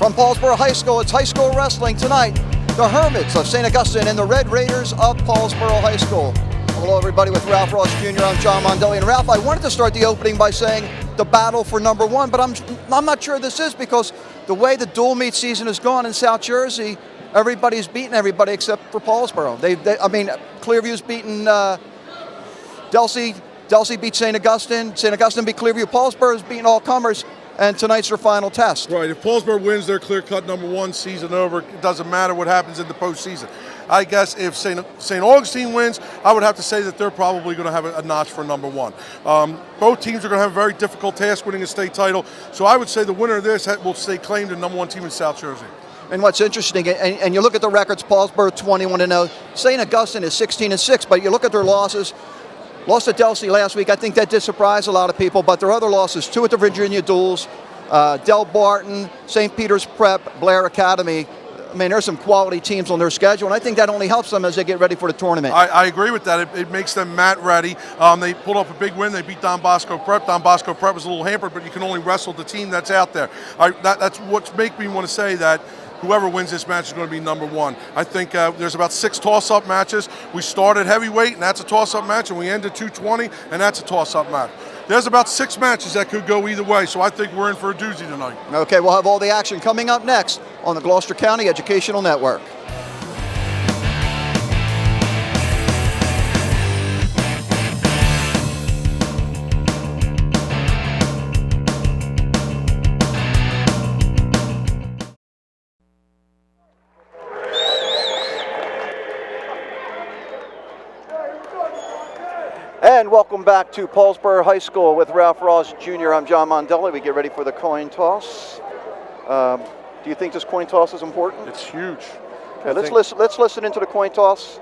From Paulsboro High School, it's high school wrestling tonight. The Hermits of St. Augustine and the Red Raiders of Paulsboro High School. Hello everybody, with Ralph Ross Jr. I'm John Mondelli. And Ralph, I wanted to start the opening by saying the battle for number one, but I'm not sure this is, because the way the dual meet season has gone in South Jersey, everybody's beaten everybody except for Paulsboro. Clearview's beaten Delsey beat St. Augustine beat Clearview. Paulsboro's beaten all comers, and tonight's their final test. Right, if Paulsboro wins their clear-cut number one, season over. It doesn't matter what happens in the postseason. I guess if St. Augustine wins, I would have to say that they're probably going to have a notch for number one. Both teams are going to have a very difficult task winning a state title, so I would say the winner of this will stay claimed the number one team in South Jersey. And what's interesting, and you look at the records, Paulsboro 21-0, St. Augustine is 16-6, but you look at their losses. Lost to Delsey last week. I think that did surprise a lot of people, but their other losses, 2 at the Virginia Duels, Del Barton, St. Peter's Prep, Blair Academy. I mean, there's some quality teams on their schedule, and I think that only helps them as they get ready for the tournament. I agree with that. It makes them mat ready. They pulled off a big win. They beat Don Bosco Prep. Don Bosco Prep was a little hampered, but you can only wrestle the team that's out there. That's what makes me want to say that whoever wins this match is going to be number one. I think there's about 6 toss-up matches. We started heavyweight, and that's a toss-up match, and we ended 220, and that's a toss-up match. There's about 6 matches that could go either way, so I think we're in for a doozy tonight. Okay, we'll have all the action coming up next on the Gloucester County Educational Network. And welcome back to Paulsboro High School with Ralph Ross Jr. I'm John Mondelli. We get ready for the coin toss. Do you think this coin toss is important? It's huge. Okay, let's listen into the coin toss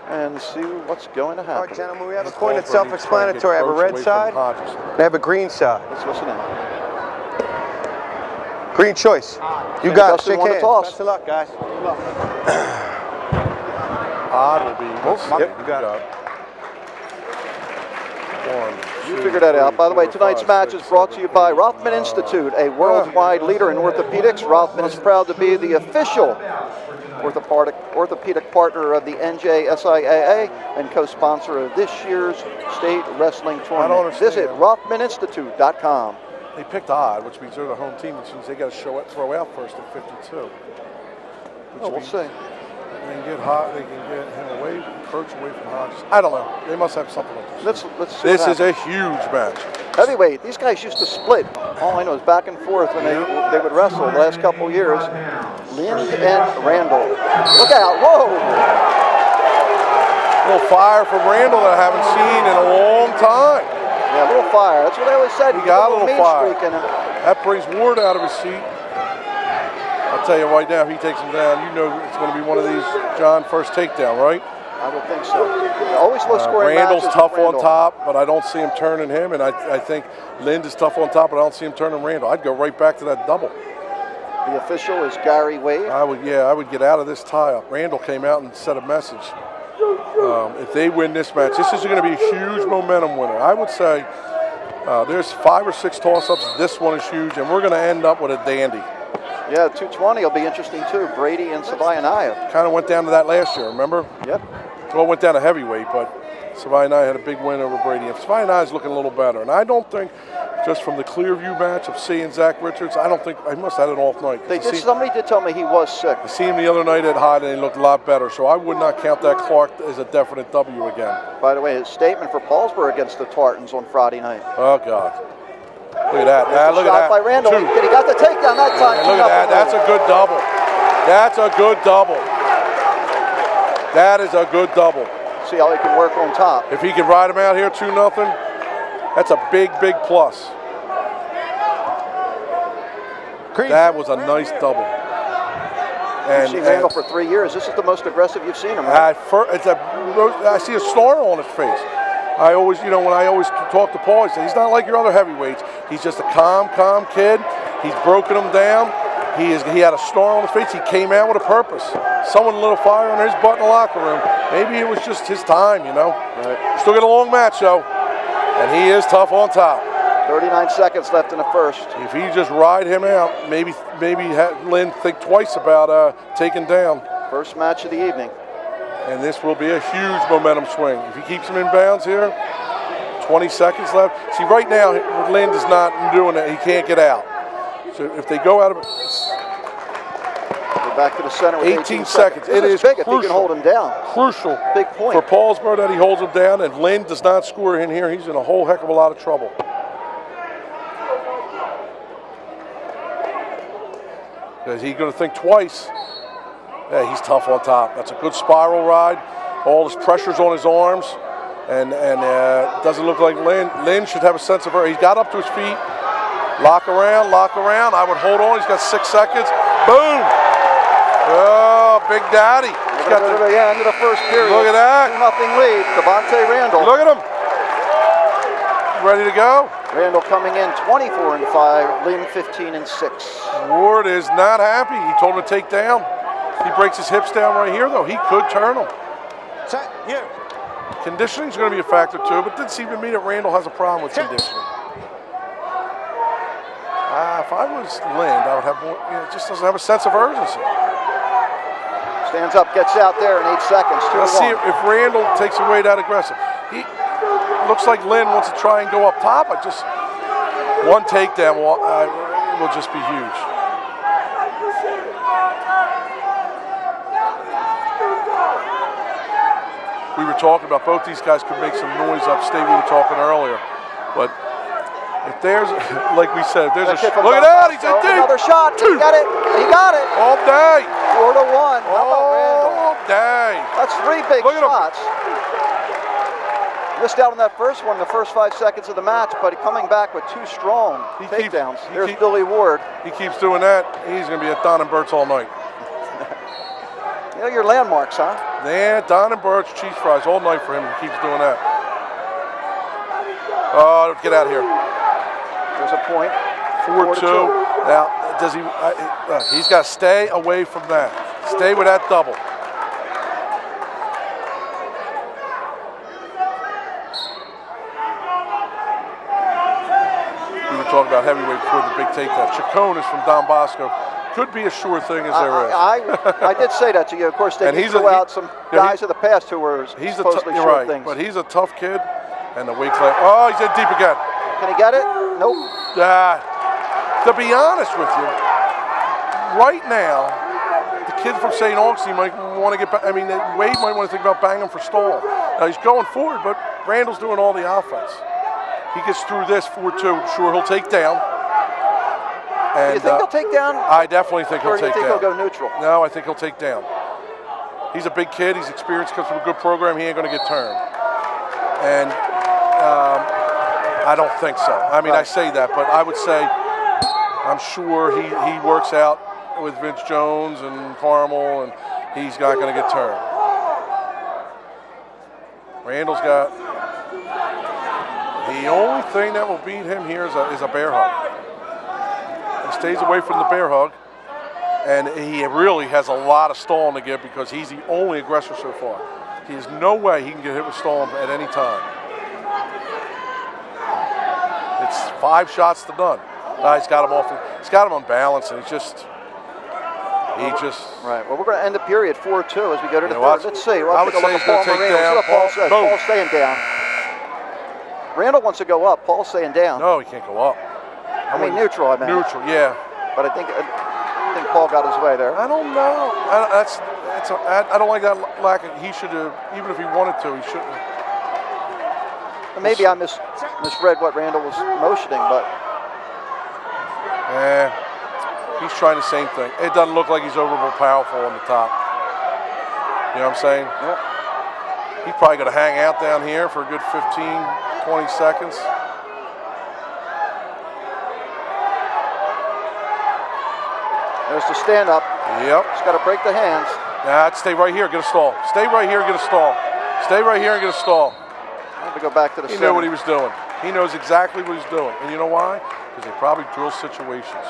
and see what's going to happen. All right, gentlemen, we have a coin that's self-explanatory. I have a red side, and I have a green side. Let's listen in. Green choice. You got it. Shake hands. Toss. Best of luck, guys. Odd will be. Yep, you got it. You figured that out. By the way, tonight's match is brought to you by Rothman Institute, a worldwide leader in orthopedics. Rothman is proud to be the official orthopedic partner of the NJSIAA and co-sponsor of this year's state wrestling tournament. Visit RothmanInstitute.com. They picked odd, which means they're the home team, which means they got to throw out first at 52. We'll see. They can get hot. They can get him away, approach away from Hodges. I don't know. They must have something like this. Let's see. This is a huge match. Heavyweight. These guys used to split. All I know is back and forth when they would wrestle the last couple years. Lind and Randall. Look out! Whoa! A little fire from Randall that I haven't seen in a long time. Yeah, a little fire. That's what I always said. He got a little fire. That That brings Ward out of his seat. I'll tell you right now, if he takes him down, you know it's going to be one of these, John, first takedown, right? I would think so. Always low scoring Randall's matches tough with Randall. on top, but I don't see him turning him, and I think Lind is tough on top, but I don't see him turning Randall. I'd go right back to that double. The official is Gary Wade. I would get out of this tie-up. Randall came out and sent a message. If they win this match, this is going to be a huge momentum winner. I would say there's 5 or 6 toss-ups. This one is huge, and we're going to end up with a dandy. Yeah, 220 will be interesting too. Brady and Savaianaya. Kind of went down to that last year, remember? Yep. Well, it went down to heavyweight, but Savaianaya had a big win over Brady. And Savaianaya is looking a little better. And I don't think, just from the Clearview match of seeing Zach Richards, I don't think, I must have had an off night. Somebody did tell me he was sick. I see him the other night at Hyde, and he looked a lot better. So I would not count that Clark as a definite W again. By the way, his statement for Paulsboro against the Tartans on Friday night. Oh, God. Look at that. Look at that. By Randall. He got the takedown that time. Look at that. That's a good double. That's a good double. That is a good double. See how he can work on top. If he can ride him out here 2-0, that's a big, big plus. That was a nice double. You've seen Randall for 3 years. This is the most aggressive you've seen him, right? I see a snarl on his face. I always, when I always talk to Paul, I say, he's not like your other heavyweights. He's just a calm kid. He's broken him down. He had a snarl on his face. He came out with a purpose. Someone lit a fire under his butt in the locker room. Maybe it was just his time, Right. Still got a long match, though. And he is tough on top. 39 seconds left in the first. If he just ride him out, maybe Lynn think twice about taking down. First match of the evening. And this will be a huge momentum swing. If he keeps him in bounds here, 20 seconds left. See, right now, Lynn is not doing that. He can't get out. So if they go out of it, we're back to the center with 18 seconds. It is big if he can hold him down. Crucial. Big point. For Paulsboro that he holds him down, and Lynn does not score in here. He's in a whole heck of a lot of trouble. Is he going to think twice? Yeah, he's tough on top. That's a good spiral ride. All his pressure's on his arms, and doesn't look like Lynn should have a sense of her. He's got up to his feet. Lock around. I would hold on. He's got 6 seconds. Boom! Oh, Big Daddy. He's got the end of the first period. Look at that. 2-0 lead. Devontae Randall. Look at him. Ready to go? Randall coming in 24-5. Lynn 15-6. Ward is not happy. He told him to take down. He breaks his hips down right here, though. He could turn him. Set, here. Conditioning is going to be a factor, too, but it didn't seem to me that Randall has a problem with conditioning. If I was Lynn, I would have more, just doesn't have a sense of urgency. Stands up, gets out there in 8 seconds. Let's see if Randall takes away that aggressive. He looks like Lynn wants to try and go up top. One takedown will just be huge. We were talking about both these guys could make some noise upstate. We were talking earlier, but if there's, like we said, if there's look at that, he's in deep. Another shot. He got it. He got it. All day. 4-1. All day. That's 3 big shots. Missed out on that first one, the first 5 seconds of the match, but coming back with 2 strong takedowns. There's Billy Ward. He keeps doing that. He's going to be at Don and Bert's all night. You know your landmarks, huh? Yeah, Don and Bert's cheese fries all night for him. He keeps doing that. Oh, get out of here. There's a point. 4-2. Now, does he? He's got to stay away from that. Stay with that double. We were talking about heavyweight before the big takedown. Chacon is from Don Bosco. Could be a sure thing as there is. I did say that to you. Of course, they threw out some guys of the past who were supposedly sure things. But he's a tough kid, and the weight class. Oh, he's in deep again. Can he get it? Nope. To be honest with you, right now, the kid from St. Augustine might want to get back. I mean, Wade might want to think about banging for stall. Now, he's going forward, but Randall's doing all the offense. He gets through this 4-2. Sure, he'll take down. And, you think he'll take down? I definitely think he'll take down. Or do you think he'll go neutral? No, I think he'll take down. He's a big kid. He's experienced, comes from a good program. He ain't going to get turned. And I don't think so. I mean, I say that, but I would say I'm sure he works out with Vince Jones and Carmel, and he's not going to get turned. Randall's got the only thing that will beat him here is a bear hug. He stays away from the bear hug, and he really has a lot of stalling to give because he's the only aggressor so far. There's no way he can get hit with stalling at any time. It's 5 shots to none. He's got him off. He's got him on balance, and he just. Right. Well, we're going to end the period 4-2 as we go to the third. Let's see. I would say he's going to take down. Paul's staying down. Randall wants to go up. Paul's staying down. No, he can't go up. I mean neutral. I meant. Neutral, yeah. But I think Paul got his way there. I don't know. I don't like that lack of. He should have, even if he wanted to, he shouldn't have. Maybe I misread what Randall was motioning, but. He's trying the same thing. It doesn't look like he's overly powerful on the top. You know what I'm saying? Yep. He's probably going to hang out down here for a good 15, 20 seconds. There's the stand-up. Yep. Just got to break the hands. Nah, stay right here, get a stall. Stay right here, get a stall. Stay right here and get a stall. I have to go back to the He knew what he was doing. He knows exactly what he's doing. And you know why? Because they probably drill situations.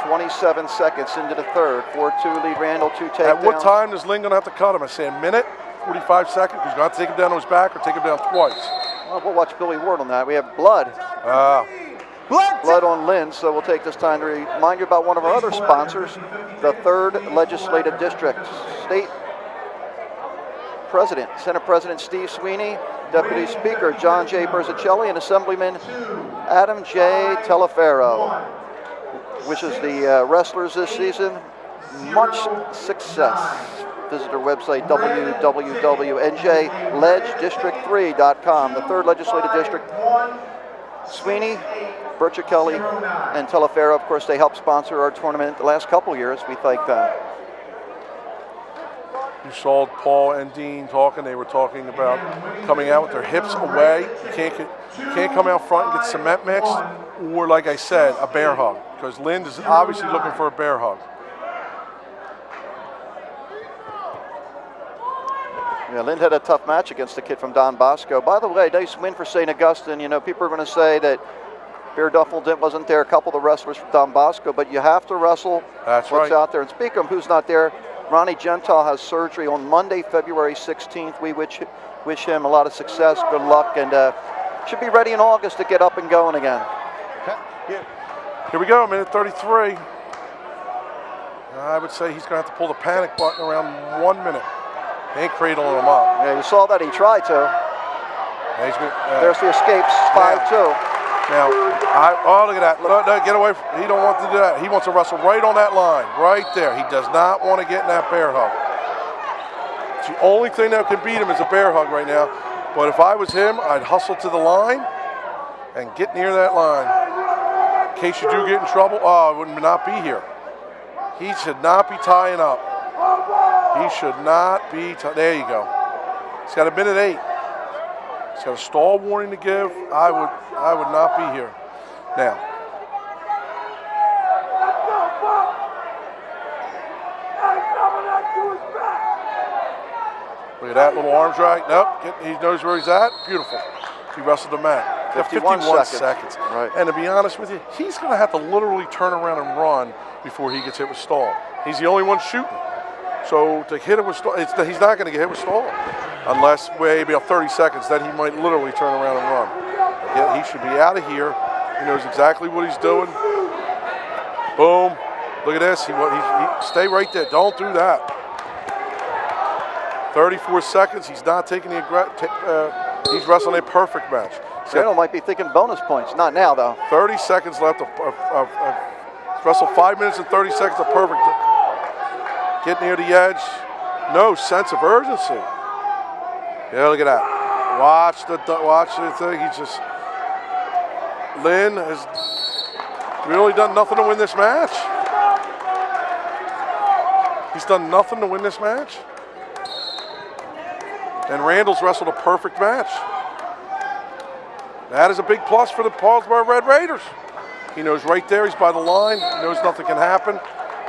27 seconds into the third. 4-2 lead Randall, 2 takedowns. At what time is Lynn going to have to cut him? I say a minute, 45 seconds. He's going to have to take him down on his back or take him down twice. Well, we'll watch Billy Ward on that. We have blood. Blood on Lynn, so we'll take this time to remind you about one of our other sponsors, the 3rd Legislative District. State President, Senate President Steve Sweeney, Deputy Speaker John J. Berzicelli, and Assemblyman Adam J. Teleferro. Wishes the wrestlers this season much success. Visit our website, www.njledgedistrict3.com. The 3rd Legislative District. Sweeney, Berzicelli, and Teleferro, of course, they helped sponsor our tournament the last couple years. We thank them. You saw Paul and Dean talking. They were talking about coming out with their hips away. You can't come out front and get cement mixed, or like I said, a bear hug, because Lynn is obviously looking for a bear hug. Yeah, Lynn had a tough match against the kid from Don Bosco. By the way, nice win for St. Augustine. You know, people are going to say that Bear Duffel wasn't there, a couple of the wrestlers from Don Bosco, but you have to wrestle what's out there. And speaking of who's not there, Ronnie Gentile has surgery on Monday, February 16th. We wish him a lot of success, good luck, and should be ready in August to get up and going again. Here we go, minute 33. I would say he's going to have to pull the panic button around 1 minute. They ain't cradling him up. Yeah, you saw that. He tried to. Yeah, there's the escapes, 5-2. Now, look at that. No, get away. He don't want to do that. He wants to wrestle right on that line, right there. He does not want to get in that bear hug. It's the only thing that can beat him is a bear hug right now. But if I was him, I'd hustle to the line and get near that line. In case you do get in trouble, I would not be here. He should not be tying up. He should not be. There you go. He's got a minute 8. He's got a stall warning to give. I would not be here. Now. Look at that little arm drag. Nope. He knows where he's at. Beautiful. He wrestled the mat. 51 seconds. Right. And to be honest with you, he's going to have to literally turn around and run before he gets hit with stall. He's the only one shooting. So to hit him with stall, he's not going to get hit with stall. Unless maybe 30 seconds, then he might literally turn around and run. Yeah, he should be out of here. He knows exactly what he's doing. Boom. Look at this. He stay right there. Don't do that. 34 seconds. He's not taking the he's wrestling a perfect match. Randall might be thinking bonus points. Not now, though. 30 seconds left. Wrestle 5 minutes and 30 seconds of perfect. Get near the edge. No sense of urgency. Yeah, look at that. Watch the thing. Lynn has really done nothing to win this match. He's done nothing to win this match. And Randall's wrestled a perfect match. That is a big plus for the Paulsboro Red Raiders. He knows right there, he's by the line. He knows nothing can happen.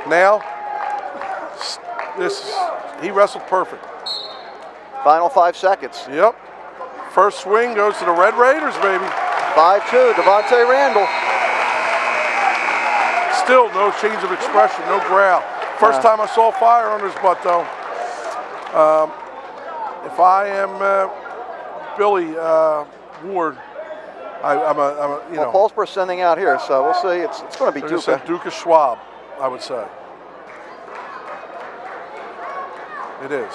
Now, he wrestled perfect. Final 5 seconds. Yep. First swing goes to the Red Raiders, baby. 5-2, Devontae Randall. Still no change of expression, no growl. First time I saw fire under his butt, though. If I am Billy Ward, I'm a you know. Paulsboro's sending out here, so we'll see. It's going to be Duca. Duca Schwab, I would say. It is.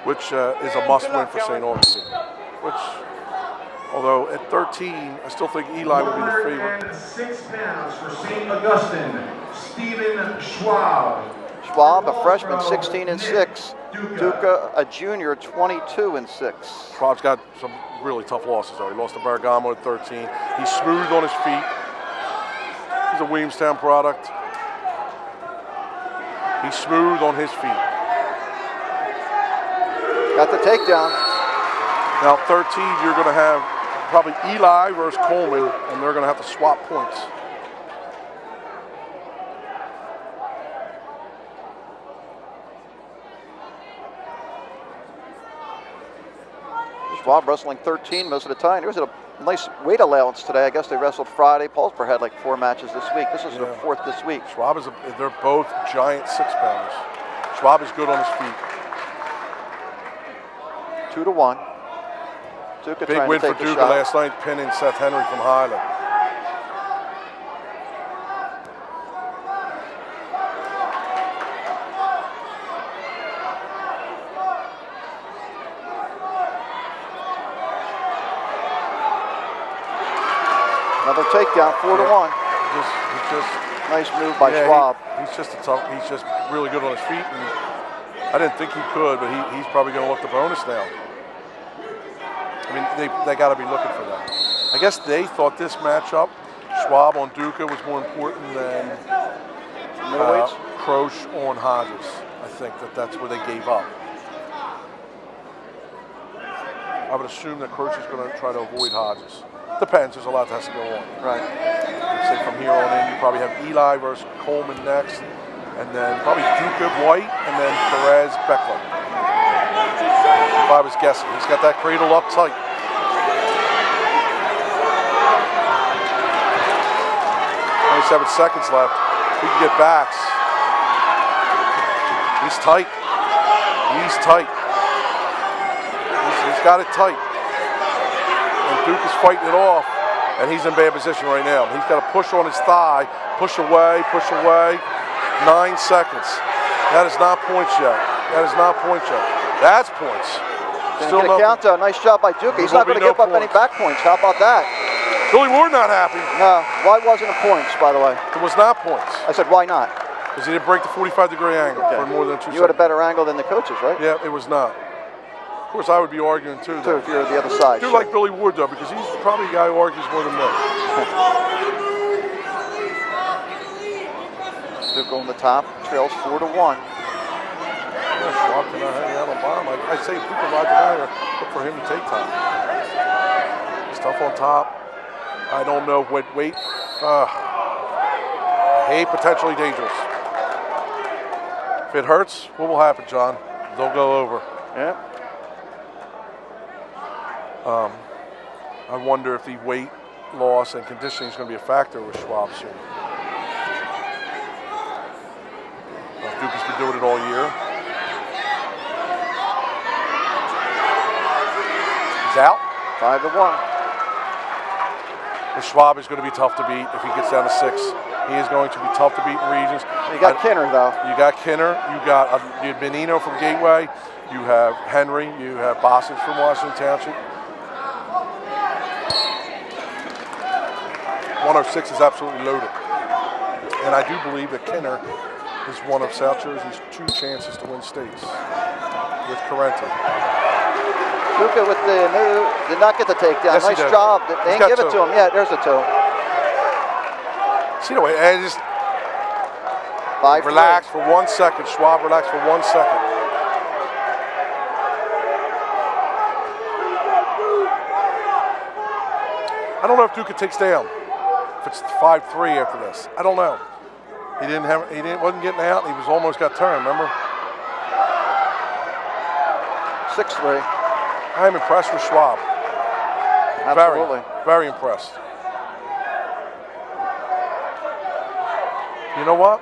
Which is a must-win for St. Augustine. Which, although at 13, I still think Eli will be the favorite. 6 pounds for St. Augustine, Stephen Schwab. Schwab, a freshman, 16-6. Duca, a junior, 22-6. Schwab's got some really tough losses, though. He lost to Bergamo at 13. He's smooth on his feet. He's a Williamstown product. He's smooth on his feet. Got the takedown. Now 13, you're going to have probably Eli versus Coleman, and they're going to have to swap points. Schwab wrestling 13 most of the time. There's a nice weight allowance today. I guess they wrestled Friday. Paulsboro had like 4 matches this week. This is the 4th this week. Schwab they're both giant 6-pounders. Schwab is good on his feet. 2-1. Duca Big trying win to for take the Duca shot. last night, pinning Seth Henry from Highland. Another takedown, 4-1. He just Nice move by Schwab. He's just he's just really good on his feet, and I didn't think he could, but he's probably going to look the bonus now. I mean, they got to be looking for that. I guess they thought this matchup, Schwab on Duca, was more important than Croce on Hodges. I think that's where they gave up. I would assume that Croce is going to try to avoid Hodges. Depends. There's a lot that has to go on. Right. Say from here on in, you probably have Eli versus Coleman next, and then probably Duca, White, and then Perez, Beckler. If I was guessing, he's got that cradle up tight. 27 seconds left. He can get backs. He's tight. He's tight. He's got it tight. And Duke is fighting it off, and he's in bad position right now. He's got to push on his thigh, push away, push away. 9 seconds. That is not points yet. That is not points yet. That's points. Still get a count though. Nice job by Duca. He's not going to give up any back points. How about that? Billy Ward not happy. No. Why wasn't it points, by the way? It was not points. I said, why not? Because he didn't break the 45-degree angle for more than 2 seconds. You had a better angle than the coaches, right? Yeah, it was not. Of course, I would be arguing too. Too, if you're the other side. I do like Billy Ward though, because he's probably a guy who argues more than me. Duca on the top, trails 4-1. Yeah, Schwab cannot hang out on bottom. I say people Roger Mayer look for him to take time. He's tough on top. I don't know what weight. Hey, potentially dangerous. If it hurts, what will happen, John? They'll go over. Yeah. I wonder if the weight loss and conditioning is going to be a factor with Schwab soon. Duke has been doing it all year. He's out. 5-1. And Schwab is going to be tough to beat if he gets down to 6. He is going to be tough to beat in regions. You got Kinner, though. You got Kinner. You got Benino from Gateway. You have Henry. You have Bossage from Washington Township. 106 is absolutely loaded. And I do believe that Kinner is one of South Jersey's 2 chances to win states with Correnti. Duca with the new, did not get the takedown. Yes, nice job. They didn't give it to him. Yeah, there's a 2. See the way, I just 5-3. relax for 1 second. Schwab, relax for 1 second. I don't know if Duca takes down. If it's 5-3 after this, I don't know. Wasn't getting out. He was almost got turned. Remember? 6-3. I am impressed with Schwab. Absolutely. Very, very impressed. You know what?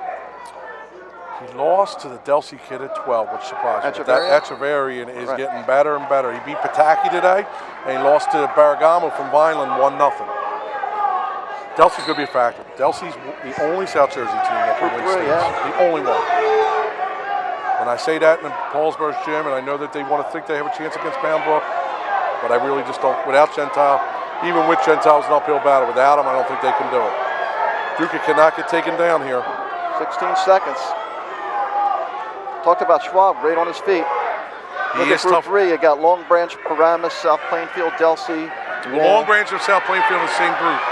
He lost to the Delsey kid at 12, which surprised me. Echeverian is getting better and better. He beat Pataki today, and he lost to Barragamo from Vineland 1-0. Delsey's going to be a factor. Delsey's the only South Jersey team that can win states. The only one. When I say that in Paulsboro's gym, and I know that they want to think they have a chance against Boundbrook, but I really just don't. Without Gentile, even with Gentile, it's an uphill battle. Without him, I don't think they can do it. Duca cannot get taken down here. 16 seconds. Talked about Schwab, great on his feet. He is Group tough. 3, you got Long Branch, Paramus, South Plainfield, Delsey. Long Branch and South Plainfield in the same group.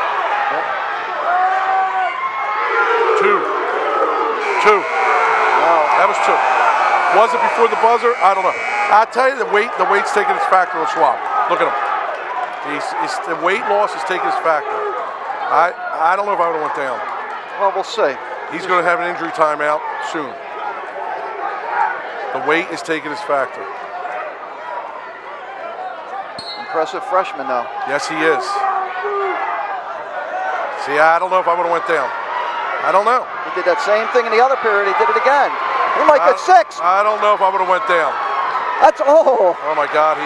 2. Wow. That was 2. Was it before the buzzer? I don't know. I tell you, the weight's taking its factor with Schwab. Look at him. The weight loss is taking its factor. I don't know if I would have went down. Well, we'll see. He's going to have an injury timeout soon. The weight is taking its factor. Impressive freshman, though. Yes, he is. See, I don't know if I would have went down. I don't know. He did that same thing in the other period. He did it again. He might get 6. I don't know if I would have went down. That's all. Oh my God,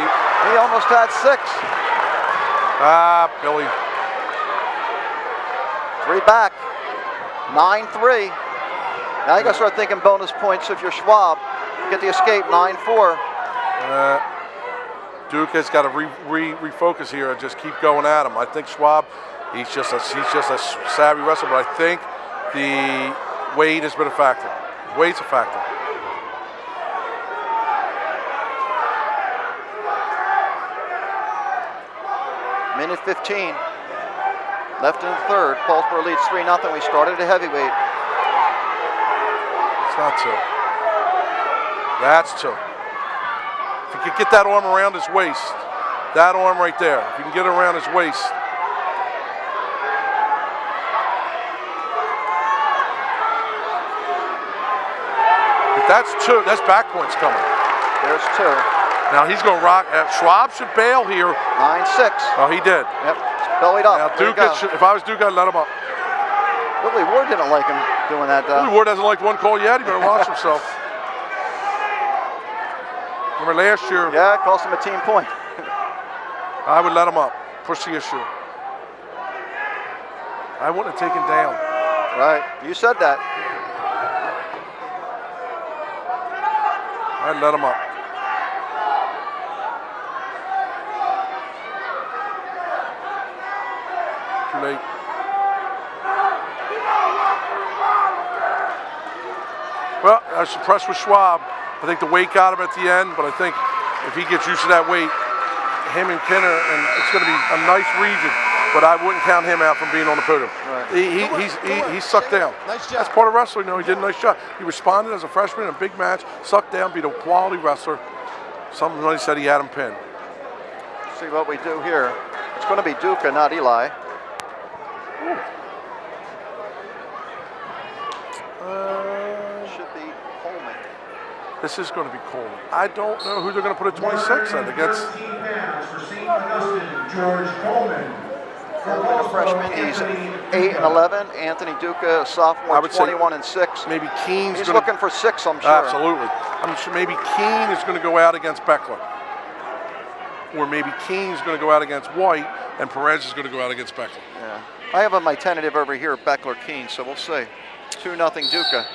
He almost had 6. Billy. 3 back. 9-3. Now you got to start thinking bonus points if you're Schwab. Get the escape, 9-4. Duke has got to refocus here and just keep going at him. I think Schwab, he's just a savvy wrestler, but I think the weight has been a factor. Weight's a factor. Minute 15 left in the third. Paulsboro leads 3-0. We started at heavyweight. It's not 2. That's 2. If you could get that arm around his waist, that arm right there, if you can get it around his waist. If that's 2, that's back points coming. There's 2. Now he's going to rock. Schwab should bail here. 9-6. Oh, he did. Yep. Bellied up. Now Duke, if I was Duke, I'd let him up. Willie Ward didn't like him doing that. Willie Ward hasn't liked one call yet. He better watch himself. Remember last year? Yeah, it cost him a team point. I would let him up. Push the issue. I wouldn't have taken down. Right. You said that. I'd let him up. Too late. Well, I was impressed with Schwab. I think the weight got him at the end, but I think if he gets used to that weight, him and Kinner, and it's going to be a nice region, but I wouldn't count him out from being on the podium. Right. He's sucked down. Nice job. That's part of wrestling. No, he did a nice job. He responded as a freshman in a big match, sucked down, beat a quality wrestler. Somebody said he had him pinned. See what we do here. It's going to be Duca, not Eli. Should be Coleman. This is going to be Coleman. I don't know who they're going to put at 26 then against. 13 pounds for St. Augustine, George Coleman. A freshman, he's 8-11. Anthony Duca, sophomore, I would say 21-6. Maybe Keene's He's going looking for 6, I'm sure. Absolutely. I'm sure maybe Keene is going to go out against Beckler. Or maybe Keene's going to go out against White, and Perez is going to go out against Beckler. Yeah. I have my tentative over here, Beckler Keene, so we'll see. 2-0 Duca.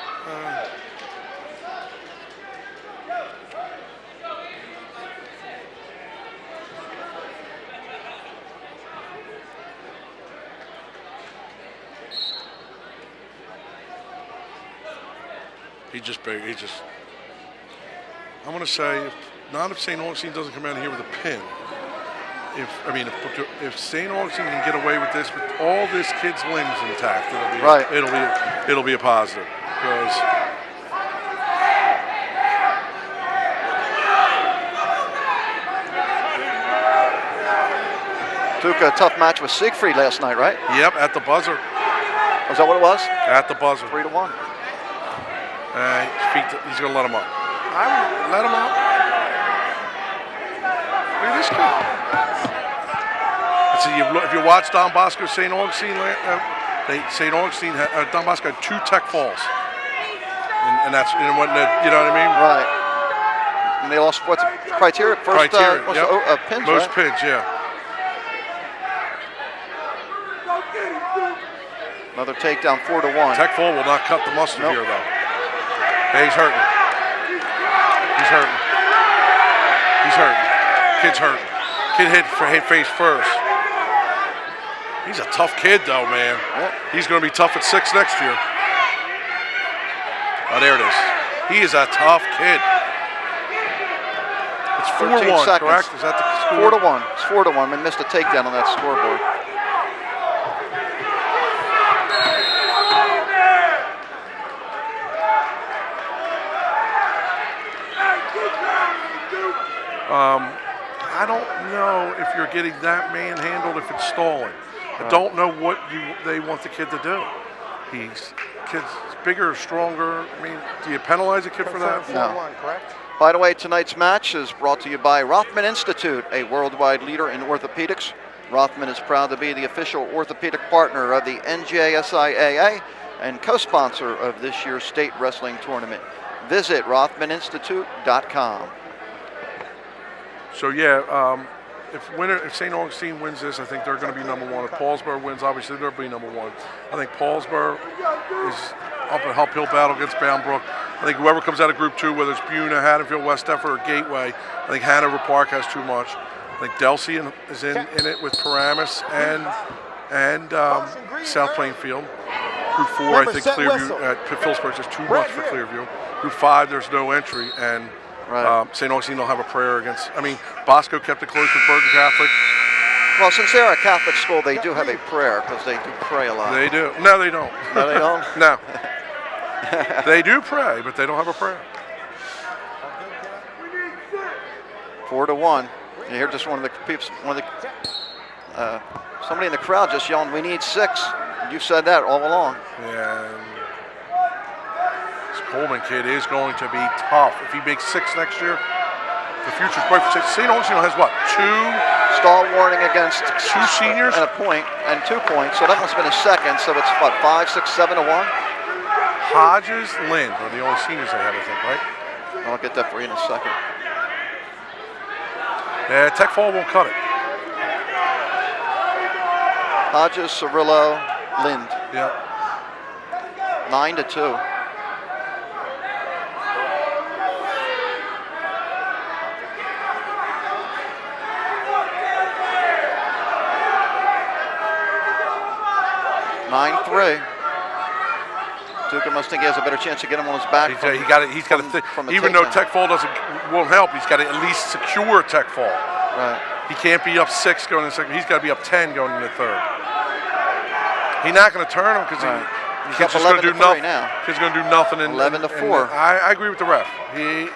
I'm going to say, not if St. Augustine doesn't come out here with a pin. If St. Augustine can get away with this, with all this kid's limbs intact, it'll be a positive. Because Duca, a tough match with Siegfried last night, right? Yep, at the buzzer. Was that what it was? At the buzzer. 3-1. He's going to let him up. I would let him up. Look at this kid. See, if you watch Don Bosco St. Augustine, Don Bosco had 2 tech falls, and that's you know what I mean. Right. And they lost what's criteria? First, yep. Pins, most right? pins, yeah. Another takedown, 4-1. Tech fall will not cut the mustard here, though. Hey, he's hurting. He's hurting. He's hurting. Kid's hurting. Kid hit face first. He's a tough kid, though, man. Yep. He's going to be tough at 6 next year. Oh, there it is. He is a tough kid. It's 4-1, correct? Is that the score? 4-1. It's 4-1. We missed a takedown on that scoreboard. I don't know if you're getting that manhandled if it's stalling. I don't know what they want the kid to do. Kid's bigger, stronger. I mean, do you penalize a kid for that? No. Correct. By the way, tonight's match is brought to you by Rothman Institute, a worldwide leader in orthopedics. Rothman is proud to be the official orthopedic partner of the NJSIAA and co-sponsor of this year's state wrestling tournament. Visit RothmanInstitute.com. So yeah, if St. Augustine wins this, I think they're going to be number one. If Paulsboro wins, obviously they'll be number one. I think Paulsboro is up an uphill battle against Boundbrook. I think whoever comes out of Group 2, whether it's Buna, Haddonfield, West Deptford, or Gateway, I think Hanover Park has too much. I think Delsey is in it with Paramus and South Plainfield. Group 4, I think Clearview at Phillipsburg is too much for Clearview. Group 5, there's no entry, and St. Augustine will have a prayer against. I mean, Bosco kept it close with Bergen Catholic. Well, since they're a Catholic school, they do have a prayer because they do pray a lot. They do. No, they don't. No, they don't? No. They do pray, but they don't have a prayer. 4-1. You hear just one of the peeps, somebody in the crowd just yelling, "We need 6." You've said that all along. Yeah. This Coleman kid is going to be tough. If he makes 6 next year, the future's bright for 6. St. Augustine has what? 2 stall warning against 2 seniors and a point and 2 points. So that must have been a second. So it's what, 5, 6, 7 to 1. Hodges, Lind are the only seniors they have, I think, right? I'll get that for you in a second. Yeah, Tech Fall won't cut it. Hodges, Cirillo, Lind. Yeah. 9 to 2. Duca must think he has a better chance to get him on his back. He's got to think. Even though Tech Fall won't help, he's got to at least secure Tech Fall. Right. He can't be up 6 going into the second. He's got to be up 10 going into the third. He's not going to turn him because he's just going to do nothing. He's going to do nothing. 11 to 4. I agree with the ref. There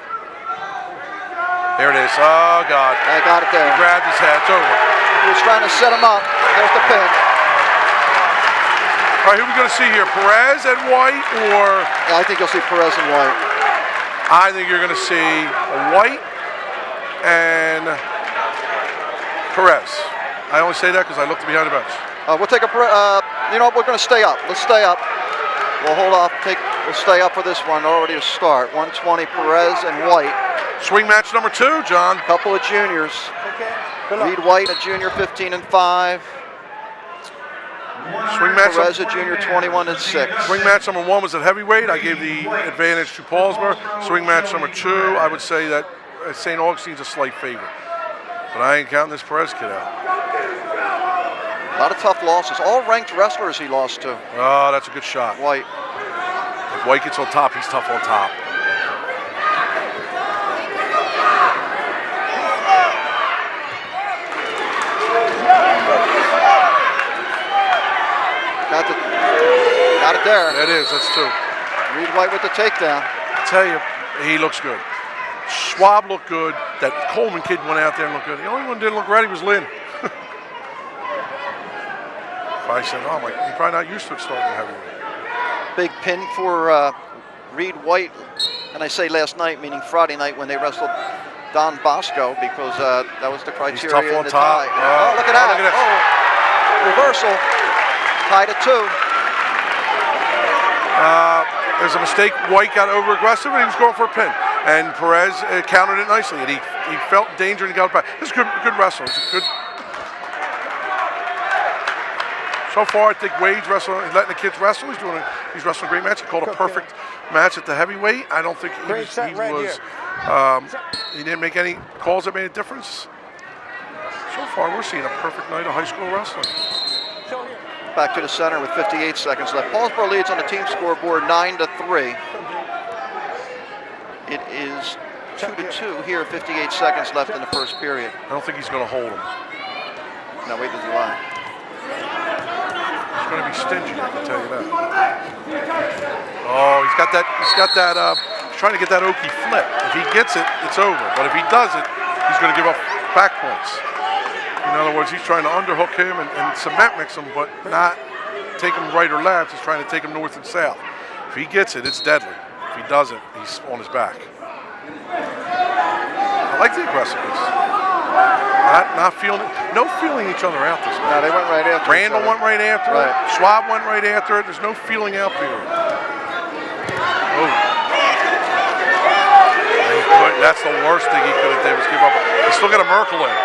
it is. Oh God! I got it there. He grabbed his head. It's over. He was trying to set him up. There's the pin. All right, who are we going to see here? Perez and White, or? Yeah, I think you'll see Perez and White. I think you're going to see White and Perez. I only say that because I looked behind the bench. We'll take a. You know what? We're going to stay up. Let's stay up. We'll hold off. We'll stay up for this one. Already to start. 120 Perez and White. Swing match number 2, John. Couple of juniors. Reed White, a junior, 15 and 5. Swing match. Perez, a junior, 21 and 6. Swing match number 1 was at heavyweight. I gave the advantage to Paulsboro. Swing match number 2, I would say that St. Augustine's a slight favorite. But I ain't counting this Perez kid out. A lot of tough losses. All ranked wrestlers he lost to. Oh, that's a good shot. White. If White gets on top, he's tough on top. Got it there. That is, that's 2. Reed White with the takedown. I tell you, he looks good. Schwab looked good. That Coleman kid went out there and looked good. The only one that didn't look ready was Lynn. I said, oh my, he's probably not used to it starting heavyweight. Big pin for Reed White. And I say last night, meaning Friday night when they wrestled Don Bosco, because that was the criteria. He's tough on in the top. tie. Oh, look at that. Look at Reversal. Tied at 2. There's a mistake. White got over aggressive and he was going for a pin. And Perez countered it nicely. And he felt danger and he got it back. This is good wrestling. It's good. So far, I think Wade's wrestling. He's letting the kids wrestle. He's wrestling a great match. He called a perfect match at the heavyweight. I don't think he didn't make any calls that made a difference. So far, we're seeing a perfect night of high school wrestling. Back to the center with 58 seconds left. Paulsboro leads on the team scoreboard 9 to 3. It is 2 to 2 here, 58 seconds left in the first period. I don't think he's going to hold him. No, wait till July. He's going to be stingy, I can tell you that. Oh, he's got that, he's trying to get that Okie flip. If he gets it, it's over. But if he does it, he's going to give up back points. In other words, he's trying to underhook him and cement mix him, but not take him right or left. He's trying to take him north and south. If he gets it, it's deadly. If he doesn't, he's on his back. I like the aggressiveness. Not feeling each other out this match. No, they went right after Randall went right after it. Schwab went right after it. There's no feeling out period. Oh. That's the worst thing he could have done was give up. He's still got a Merkel in.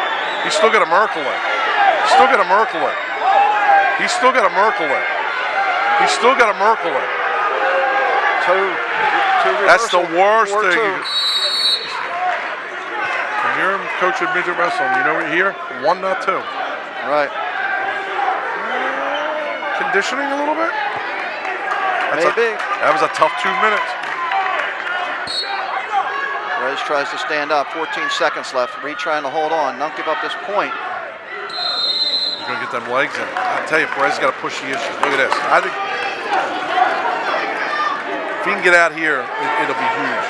He's still got a Merkel in. He's still got a Merkel in. He's still got a Merkel in. He's still got a Merkel in. Two That's the worst Four, thing. two. When you're coaching midget wrestling, you know what you hear? 1, not 2. Right. Conditioning a little bit? Maybe. That was a tough 2 minutes. Perez tries to stand up. 14 seconds left. Reed trying to hold on. Not give up this point. He's going to get them legs in. I'll tell you, Perez has got to push the issues. Look at this. I think if he can get out here, it'll be huge.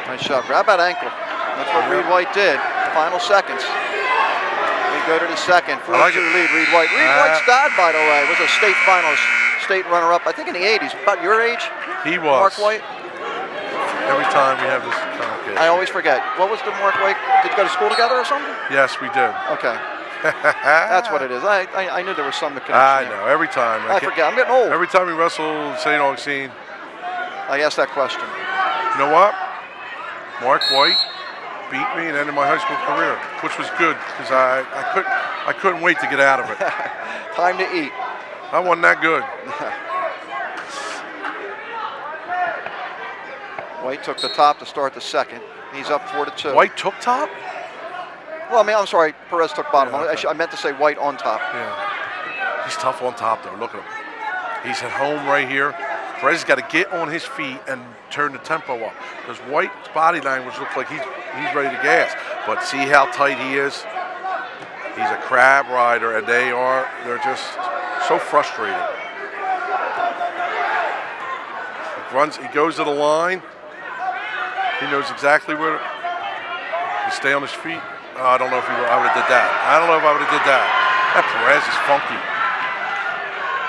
Nice shot. Grab that ankle. That's what Reed White did. Final seconds. We go to the second. 4-2 lead. Reed White. Reed White's dad, by the way, was a state finalist, state runner-up, I think in the 80s. About your age? He was. Mark White? Every time we have this conversation. I always forget. What was the Mark White? Did you go to school together or something? Yes, we did. Okay. That's what it is. I knew there was some connection. I know. Every time. I forget. I'm getting old. Every time we wrestle St. Augustine. I asked that question. You know what? Mark White beat me and ended my high school career, which was good because I couldn't wait to get out of it. Time to eat. I wasn't that good. White took the top to start the second. He's up 4-2. White took top? Well, I mean, I'm sorry. Perez took bottom. Yeah, okay. I meant to say White on top. Yeah. He's tough on top, though. Look at him. He's at home right here. Perez has got to get on his feet and turn the tempo up because White's body language looks like he's ready to gas. But see how tight he is? He's a crab rider, and they're just so frustrated. He goes to the line. He knows exactly where to stay on his feet. Oh, I don't know if I would have did that. I don't know if I would have did that. That Perez is funky.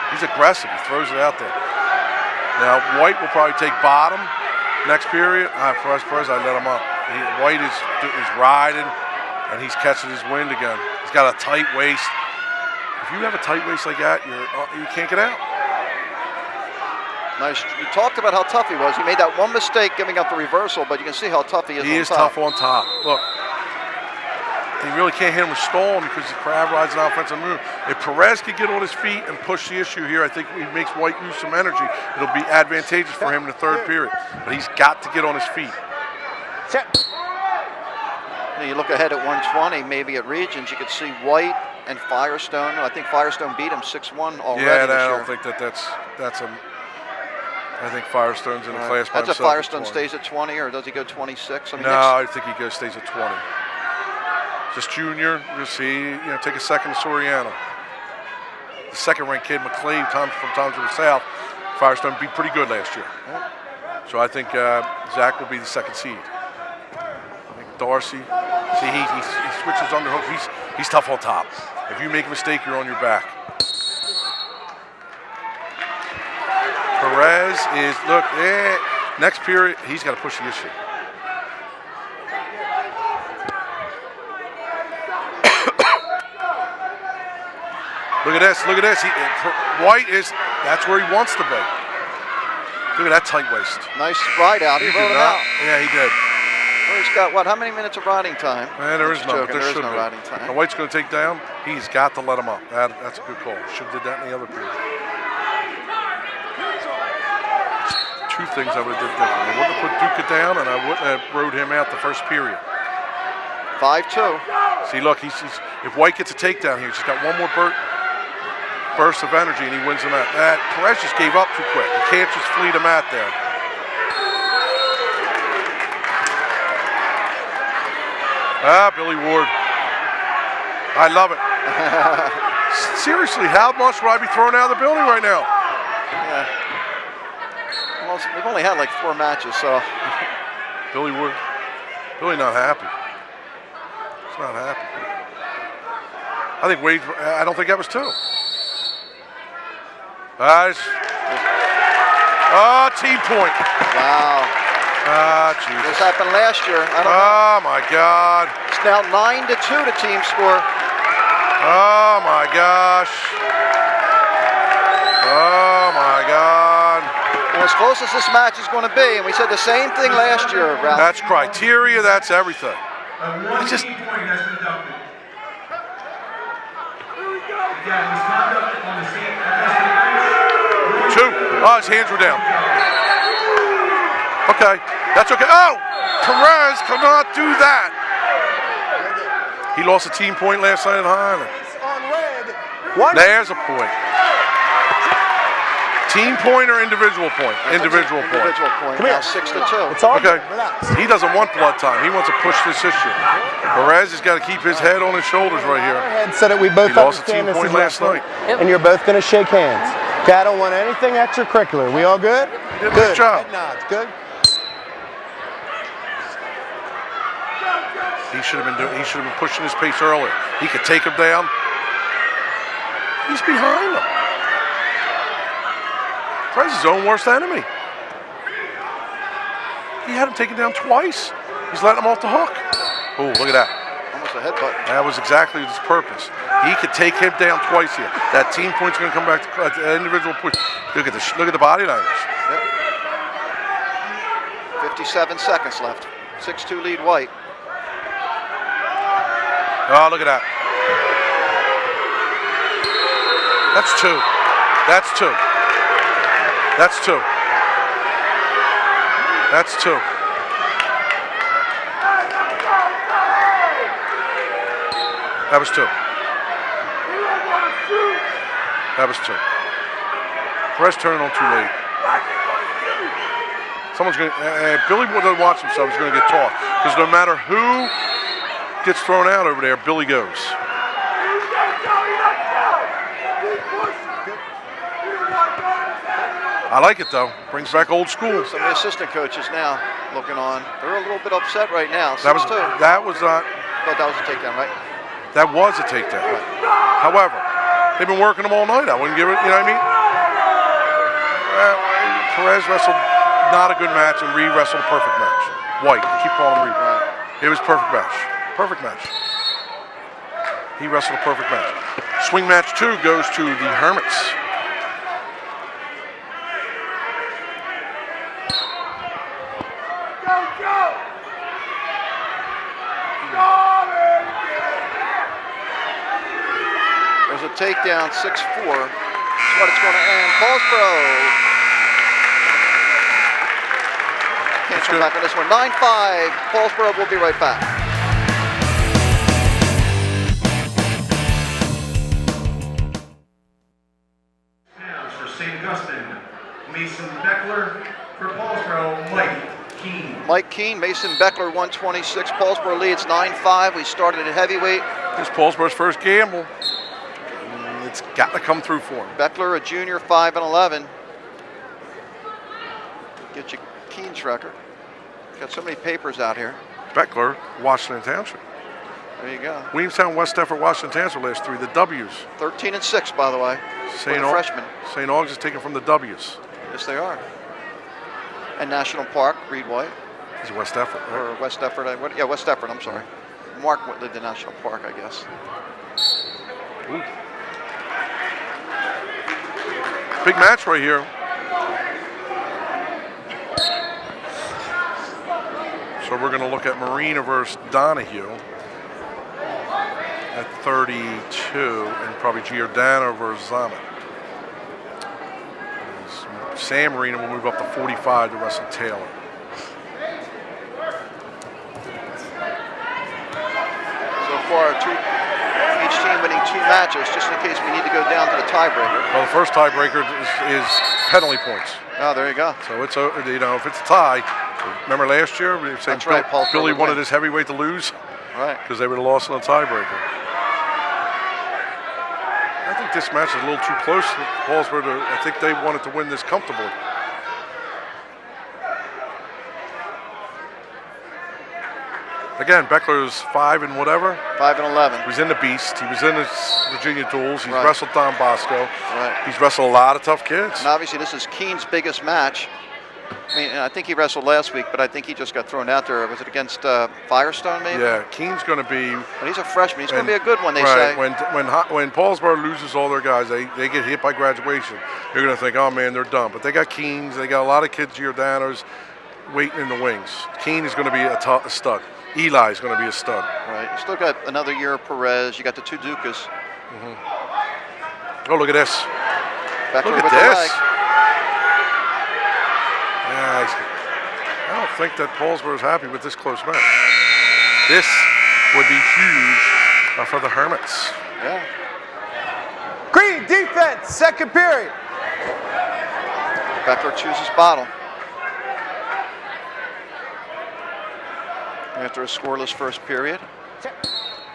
He's aggressive. He throws it out there. Now, White will probably take bottom next period. Perez, I let him up. White is riding, and he's catching his wind again. He's got a tight waist. If you have a tight waist like that, you can't get out. Nice. You talked about how tough he was. He made that one mistake giving up the reversal, but you can see how tough he is on top. He is tough on top. Look, you really can't hit him with stalling because the crab rides an offensive move. If Perez could get on his feet and push the issue here, I think he makes White use some energy. It'll be advantageous for him in the third period. But he's got to get on his feet. Now you look ahead at 120, maybe at Regions, you could see White and Firestone. I think Firestone beat him 6-1 already Yeah, this I year. don't think that's a. I think Firestone's in the class by That's if himself. Firestone stays at 20, or does he go 26? I mean, No, I think he stays at 20. Just junior, you'll see, take a second to Soriano. The second-ranked kid, McClave, from Thompson South, Firestone beat pretty good last year. So I think Zach will be the second seed. I think Darcy, see, he switches underhook. He's tough on top. If you make a mistake, you're on your back. Perez is, next period, he's got to push the issue. Look at this. White that's where he wants to be. Look at that tight waist. nice ride out. He rode him out. Yeah, he did. Well, he's got, how many minutes of riding time? There is none, but there should no be. riding time. And White's going to take down. He's got to let him up. That's a good call. Should have did that in the other period. Two things I would have did different. I wouldn't have put Duca down, and I wouldn't have rode him out the first period. 5-2. See, look, if White gets a takedown here, he's just got one more burst of energy, and he wins the match. Perez just gave up too quick. You can't just flee the mat there. Billy Ward. I love it. Seriously, how much would I be thrown out of the building right now? Yeah. Well, we've only had like 4 matches, so. Billy Ward. Billy not happy. He's not happy. I don't think that was 2. Team point. Wow. Jesus. This happened last year. I don't know. Oh, my God. It's now 9-2 the team score. Oh, my gosh. Oh, my God. And as close as this match is going to be, and we said the same thing last year, Ralph. That's criteria, that's everything. A 1 just- point has been deducted. Again, misconduct on the St. Augustine bench. 2. Oh, his hands were down. Okay, that's okay. Oh, Perez cannot do that. He lost a team point last night in Highland. There's a point. Team point or individual point? Individual point. Individual point. Come here. Now 6-2. It's all Okay. good. Relax. He doesn't want blood time. He wants to push this issue. Perez has got to keep his head on his shoulders right here. Head so that we both He lost a understand team this point is last wrestling, night. and you're both going to shake hands. Okay, I don't want anything extracurricular. We all good? Did a Good. good job. Head nods. Good. He should have been pushing his pace earlier. He could take him down. He's behind him. Perez is his own worst enemy. He had him taken down twice. He's letting him off the hook. Oh, look at that. Almost a headbutt. That was exactly his purpose. He could take him down twice here. That team point's going to come back to individual push. Look at the body language. Yep. 57 seconds left. 6-2 lead White. Oh, look at that. That's 2. That's 2. That's 2. That's 2. That was 2. That was 2. Perez turning on too late. Someone's going to, Billy doesn't watch himself, he's going to get taught. Because no matter who gets thrown out over there, Billy goes. I like it though. Brings back old school. Some of the assistant coaches now looking on. They're a little bit upset right now. That was 6-2. not. Thought that was a takedown, right? That was a takedown. However, they've been working them all night. I wouldn't give it. You know what I mean? Perez wrestled not a good match, and Reed wrestled a perfect match. White. I keep calling him Reed. It was perfect match. Perfect match. He wrestled a perfect match. Swing match 2 goes to the Hermits. There's a takedown, 6-4. That's what it's going to end. Paulsboro can't come back on this one. 9-5. Paulsboro will be right back. Hands for St. Augustine. Mason Beckler for Paulsboro. Mike Keene. Mike Keene, Mason Beckler, 126. Paulsboro leads 9-5. We started at heavyweight. This is Paulsboro's first gamble. It's got to come through for him. Beckler, a junior, 5-11. Get you Keene's record. Got so many papers out here. Beckler, Washington Township. There you go. Williamstown, West Effort, Washington Township, last 3. The W's. 13-6, by the way. For the freshman. St. Aug's is taken from the W's. Yes, they are. And National Park, Reed White. He's West Effort, right? Or West Effort. Yeah, West Effort, I'm sorry. Mark lived in National Park, I guess. Ooh. Big match right here. So we're going to look at Marina versus Donahue at 32, and probably Giordano versus Zamet. Sam Marina will move up to 45 to wrestle Taylor. So far, each team winning 2 matches, just in case we need to go down to the tiebreaker. Well, the first tiebreaker is penalty points. Oh, there you go. So it's if it's a tie. Remember last year we said That's right, Billy would wanted win. his heavyweight to lose Right. because they would have lost on a tiebreaker. I think this match is a little too close to Paulsboro. I think they wanted to win this comfortably. Again, Beckler's 5 and whatever. 5-11. He was in the Beast. He was in the Virginia Duels. He's Right. wrestled Don Bosco. Right. He's wrestled a lot of tough kids. And obviously, this is Keene's biggest match. I mean, I think he wrestled last week, but I think he just got thrown out there. Was it against Firestone, maybe? Yeah, Keene's going to be. But he's a freshman. He's going to be a good one, they say. When Paulsboro loses all their guys, they get hit by graduation. You're going to think, oh man, they're done. But they got Keenes. They got a lot of kids Giordano's waiting in the wings. Keene is going to be a stud. Eli is going to be a stud. Right. You still got another year of Perez. You got the two Dukas. Oh, look at this. Beckler Look at with this. the leg. Yeah, I don't think that Paulsboro is happy with this close match. This would be huge for the Hermits. Yeah. Green defense, second period. Beckler chooses bottle. After a scoreless first period,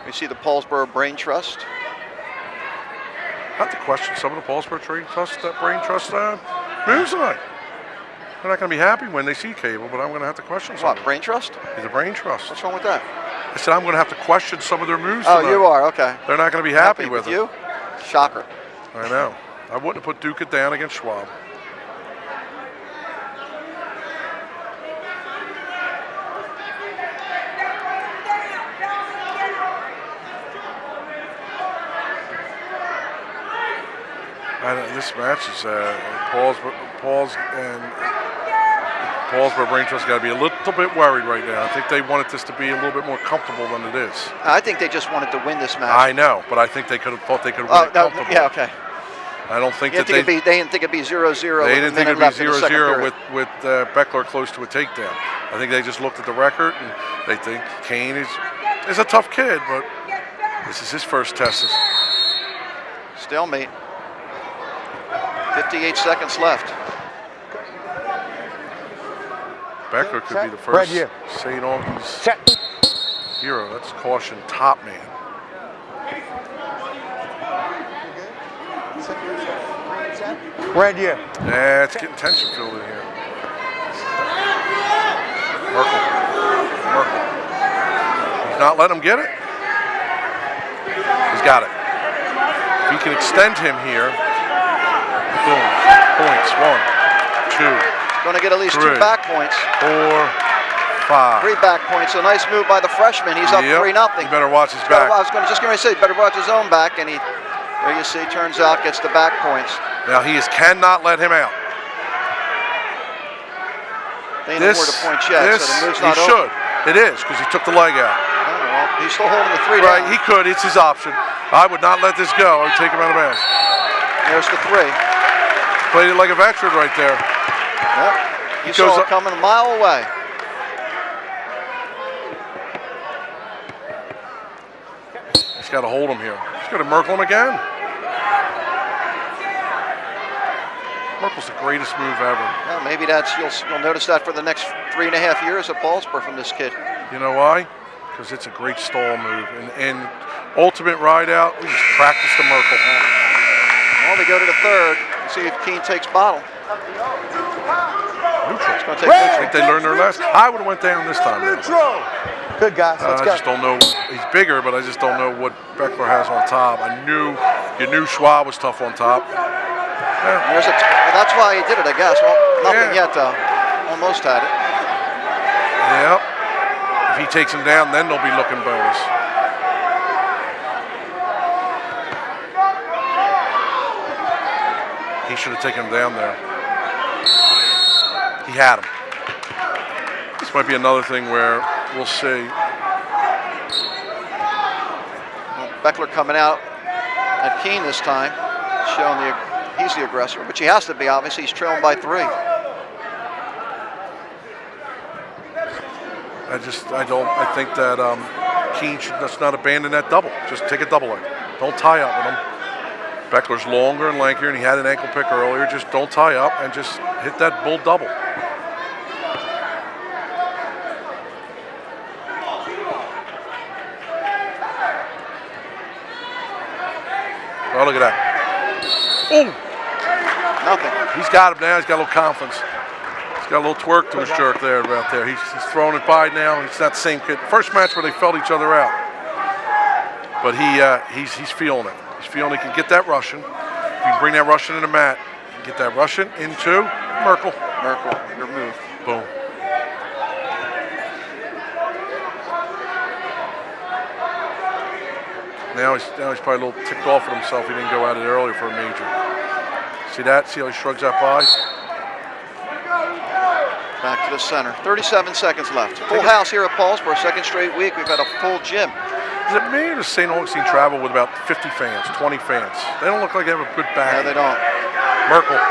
we see the Paulsboro Brain Trust. I have to question some of the Paulsboro Brain Trust moves tonight. They're not going to be happy when they see Cable, but I'm going to have to question some. What, Brain Trust? He's a Brain Trust. What's wrong with that? I said I'm going to have to question some of their moves Oh, tonight. you are, okay. They're not going to be happy with it. you? Shocker. I know. I wouldn't have put Duca down against Schwab. This match is Paulsboro Brain Trust got to be a little bit worried right now. I think they wanted this to be a little bit more comfortable than it is. I think they just wanted to win this match. I know, but I think they could have thought they could have won it comfortable. Yeah, okay. I don't think they didn't think it'd be 0-0. They didn't think it'd be 0-0 with Beckler close to a takedown. I think they just looked at the record and they think Kane is a tough kid, but this is his first test. Stalemate. 58 seconds left. Beckler could be the first St. Augie's hero. That's caution, top man. Red here. Yeah, it's getting tension filled in here. Merkel. He's not letting him get it. He's got it. If he can extend him here, boom, points, 1, 2. Going to get at least 2 back points. 4, 5. 3 back points. A nice move by the freshman. He's up 3-0. He better watch his back. I was just going to say, better watch his own back, and there you see, turns out gets the back points. Now he cannot let him out. They ain't no more to point yet, so the move's not over. He should. It is, because he took the leg out. Oh, well, he's still holding the 3 Right, down. he could. It's his option. I would not let this go. I would take him out of bounds. There's the 3. Played it like a veteran right there. Yep. You saw it coming a mile away. He's got to hold him here. He's got to Merkel him again. Merkel's the greatest move ever. Well, maybe you'll notice that for the next 3.5 years at Paulsboro from this kid. You know why? Because it's a great stall move. And ultimate ride out, we just practice the Merkel. Well, we go to the 3rd. See if Keene takes bottle. Neutral. It's going to take neutral. I think they learned their lesson. I would have went down this time. Neutral. Good guys. Let's I go. just don't know. He's bigger, but I just don't know what Beckler has on top. You knew Schwab was tough on top. Yeah. That's why he did it, I guess. Well, nothing yet, though. Almost had it. Yep. If he takes him down, then they'll be looking bonus. He should have taken him down there. He had him. This might be another thing where we'll see. Well, Beckler coming out at Keene this time, showing he's the aggressor, which he has to be, obviously. He's trailing by 3. I think that Keene should just not abandon that double. Just take a double leg. Don't tie up with him. Beckler's longer and lankier, and he had an ankle pick earlier. Just don't tie up and just hit that bull double. Oh, look at that. Ooh. Nothing. He's got him now. He's got a little confidence. He's got a little twerk to his jerk there, right there. He's throwing it by now. He's not the same kid. First match where they felt each other out. But he's feeling it. He's feeling he can get that Russian. If you can bring that Russian in the mat, get that Russian into Merkel. Merkel, your move. Boom. Now he's probably a little ticked off at himself. He didn't go at it earlier for a major. See that? See how he shrugs that by? Back to the center. 37 seconds left. Full house here at Paulsboro. Second straight week. We've had a full gym. Is it me or does St. Augustine travel with about 50 fans, 20 fans? They don't look like they have a good back. No, they don't. Merkel.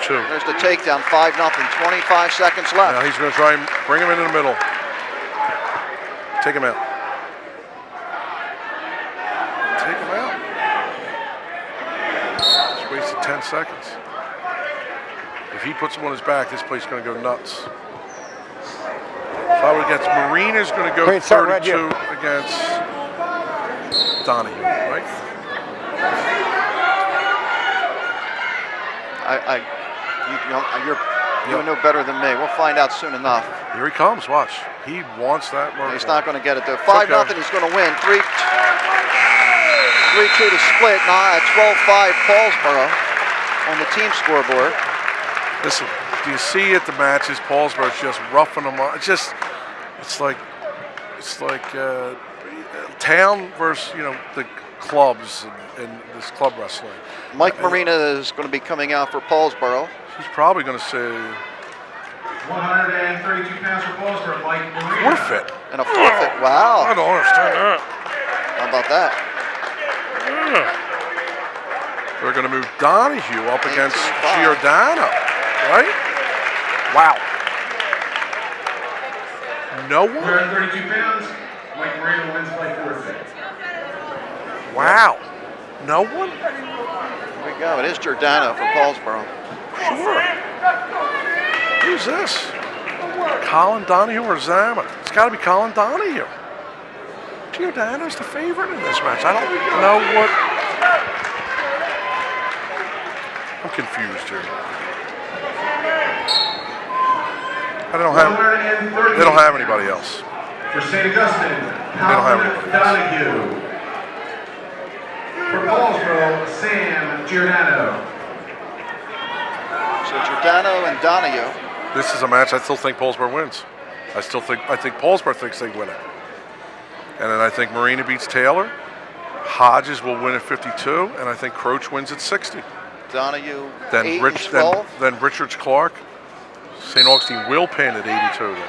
2. There's the takedown. 5-0. 25 seconds left. Now he's going to try and bring him into the middle. Take him out. Take him out. Just wasted 10 seconds. If he puts him on his back, this place is going to go nuts. So I would guess Marina's going to go 32 against Donahue, right? You know better than me. We'll find out soon enough. Here he comes. Watch. He wants that Merkel. He's not going to get it though. 5-0. He's going to win. 3-2 to split. Now at 12-5 Paulsboro on the team scoreboard. Listen, do you see at the matches, Paulsboro's just roughing them up. It's like town versus the clubs and this club wrestling. Mike Marina is going to be coming out for Paulsboro. He's probably going to say 132 pounds for Paulsboro, Mike Marina. forfeit. And a forfeit. Wow. I don't understand that. How about that? They're going to move Donahue up against 18-5. Giordano, right? Wow. No one? 132 pounds, Mike Marina wins by forfeit. Wow. No one? Here we go. It is Giordano for Paulsboro. Sure. Who's this? Colin Donahue or Zama? It's got to be Colin Donahue. Giordano's the favorite in this match. I don't know what. I'm confused here. They don't have anybody else. For St. Augustine, They don't have anybody else. Donahue. For Paulsboro, Sam Giordano. So Giordano and Donahue. This is a match I still think Paulsboro wins. I think Paulsboro thinks they win it. And then I think Marina beats Taylor. Hodges will win at 52, and I think Croach wins at 60. Donahue Then 8 and 12. then Richards Clark. St. Augustine will pin at 82 then.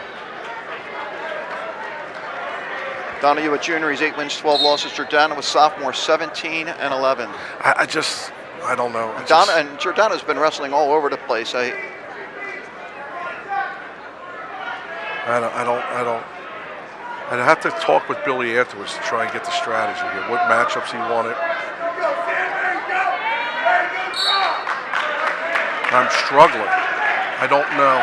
Donahue at junior, he's 8 wins, 12 losses. Giordano was sophomore, 17 and 11. I don't know. And Giordano's been wrestling all over the place. I don't. I'd have to talk with Billy afterwards to try and get the strategy here. What matchups he wanted. I'm struggling. I don't know.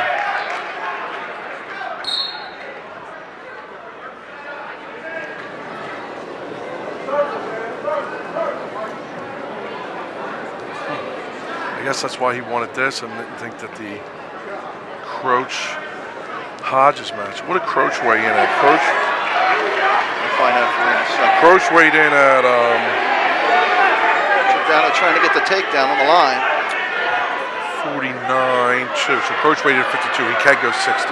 I guess that's why he wanted this and didn't think that the Croach Hodges match. What did Croach weigh in at? Croach? We'll find out for you in a second. Croach weighed in at Giordano trying to get the takedown on the line. 49-2. So Croach weighed in at 52. He can go 60.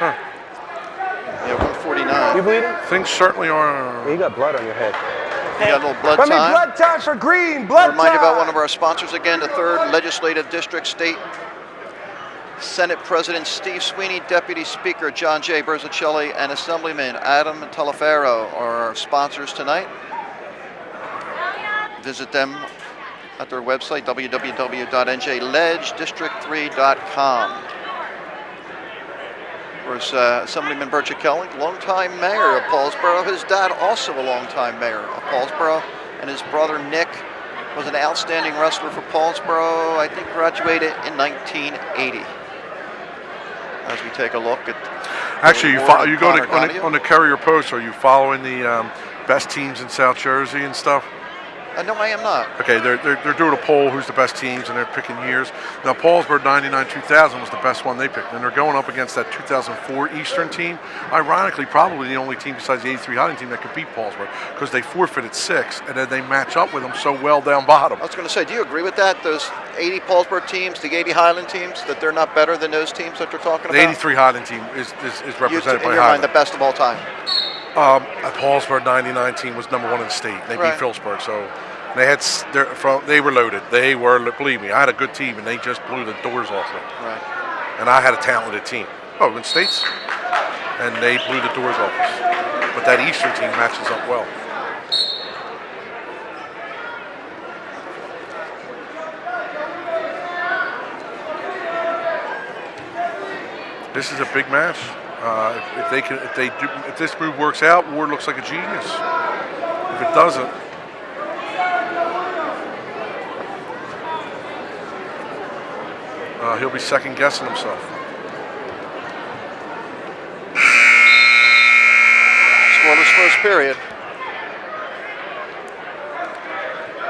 Huh. Yeah, 149. You bleeding? Things certainly are. You got blood on your head. You got a little blood Let me time. blood time for green. Blood Remind you time. about one of our sponsors again, the 3rd Legislative District State Senate President Steve Sweeney, Deputy Speaker John J. Berzacelli, and Assemblyman Adam Talaferro are our sponsors tonight. Visit them at their website, www.njledgedistrict3.com. Of course, Assemblyman Berzacelli, longtime mayor of Paulsboro. His dad, also a longtime mayor of Paulsboro, and his brother Nick was an outstanding wrestler for Paulsboro. I think graduated in 1980. As we take a look at. Actually, you go Donahue. on the Courier Post. Are you following the best teams in South Jersey and stuff? No, I am not. Okay, they're doing a poll who's the best teams, and they're picking years. Now, Paulsboro 99-2000 was the best one they picked, and they're going up against that 2004 Eastern team. Ironically, probably the only team besides the 83 Highland team that could beat Paulsboro, because they forfeited 6, and then they match up with them so well down bottom. I was going to say, do you agree with that? Those 80 Paulsboro teams, the 80 Highland teams, that they're not better than those teams that you're talking The about? 83 Highland team is represented by in your Highland. mind, the best of all time. Paulsboro 99 team was number 1 in the state. They beat Phillipsburg, so they were loaded. They were, believe me, I had a good team, and they just blew the doors off them. Right. And I had a talented team. Oh, in states, and they blew the doors off us. But that Eastern team matches up well. This is a big match. If this move works out, Ward looks like a genius. If it doesn't, he'll be second guessing himself. Scoreless first period.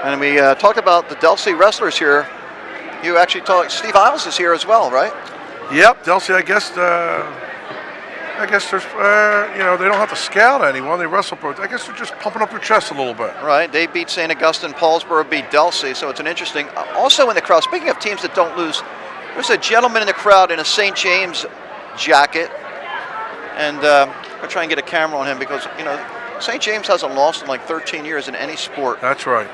And we talked about the Delsey wrestlers here. You actually talked. Steve Isles is here as well, right? Yep, Delsey. I guess there's they don't have to scout anyone. They wrestle pro. I guess they're just pumping up their chest a little bit. Right. They beat St. Augustine. Paulsboro beat Delsey. So it's an interesting. Also in the crowd. Speaking of teams that don't lose, there's a gentleman in the crowd in a St. James jacket, and I'll try and get a camera on him because St. James hasn't lost in like 13 years in any sport. That's right.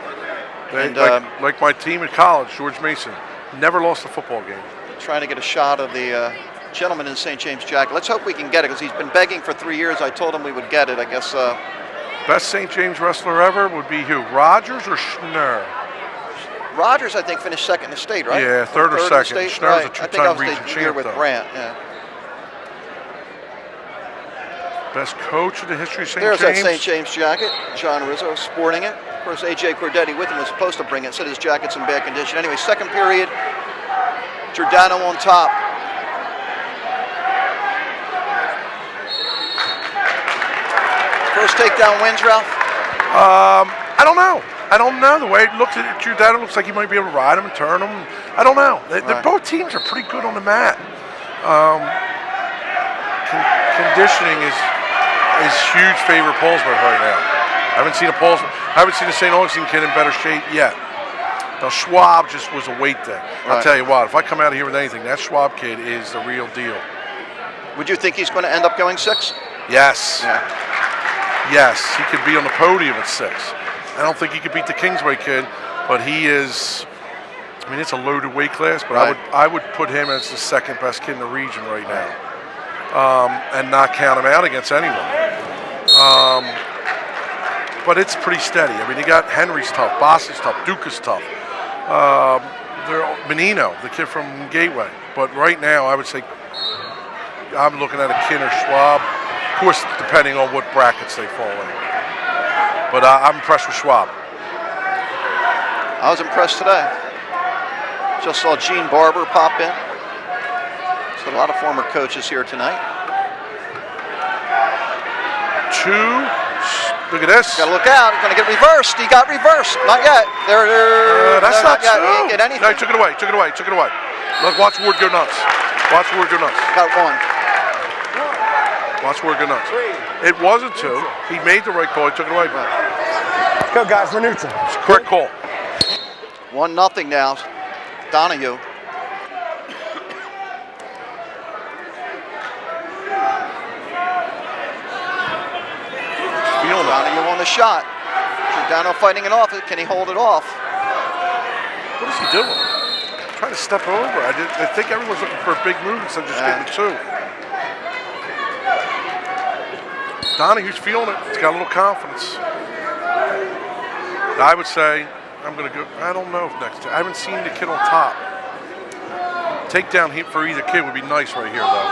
Like my team in college, George Mason, never lost a football game. Trying to get a shot of the gentleman in St. James jacket. Let's hope we can get it because he's been begging for 3 years. I told him we would get it. I guess. Best St. James wrestler ever would be who? Rogers or Schnurr? Rogers, I think, finished second in the state, right? Yeah, third or second. Schnurr's Schnurr's a a two-time I think I was region the year champ, with though. Brant. Yeah. Best coach in the history of St. There's James. that St. James jacket. John Rizzo sporting it. Of course, A.J. Cordetti with him was supposed to bring it. Said his jacket's in bad condition. Anyway, second period. Giordano on top. First takedown wins, Ralph? I don't know. The way it looks at Giordano, looks like he might be able to ride him and turn him. I don't know. Both teams are pretty good on the mat. Conditioning is huge favor of Paulsboro right now. I haven't seen a St. Augustine kid in better shape yet. Now Schwab just was a weight thing. I'll tell you what, if I come out of here with anything, that Schwab kid is the real deal. Would you think he's going to end up going 6? Yes. Yeah. Yes, he could be on the podium at 6. I don't think he could beat the Kingsway kid, but he is. I mean, it's a loaded weight class, but I would put him as the second best kid in the region right now, and not count him out against anyone. But it's pretty steady. I mean, you got Henry's tough, Boss is tough, Duke is tough. Menino, the kid from Gateway. But right now, I would say I'm looking at a Kinner Schwab. Of course, depending on what brackets they fall in. But I'm impressed with Schwab. I was impressed today. Just saw Gene Barber pop in. So a lot of former coaches here tonight. Look at this. Got to look out. He's going to get reversed. He got reversed. Not yet. That's not yet. true. He didn't get anything. No, he took it away. Look, watch Ward go nuts. Got one. Watch Ward go nuts. It wasn't 2. He made the right call. He took it away. Let's go, guys. We're neutral. It's a correct call. 1-0 now. Donahue. Donahue on the shot. Giordano fighting it off. Can he hold it off? What is he doing? Trying to step over. I think everyone's looking for a big move instead of just getting the 2. Donahue's feeling it. He's got a little confidence. I would say I'm going to go. I don't know if next time. I haven't seen the kid on top. Takedown heat for either kid would be nice right here, though.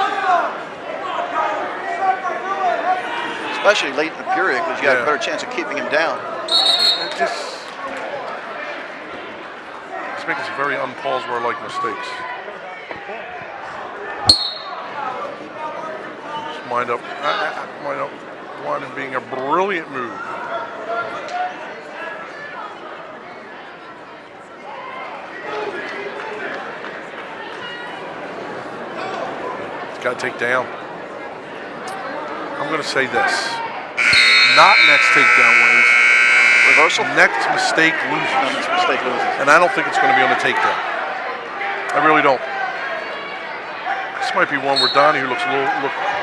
Especially late in the period because you had a better chance of keeping him down. He's making some very un-Paulsboro-like mistakes. Just wind up being a brilliant move. Got to take down. I'm going to say this. Not next takedown wins. Reversal? Next mistake loses. Next mistake loses. And I don't think it's going to be on the takedown. I really don't. This might be one where Donnie, who looks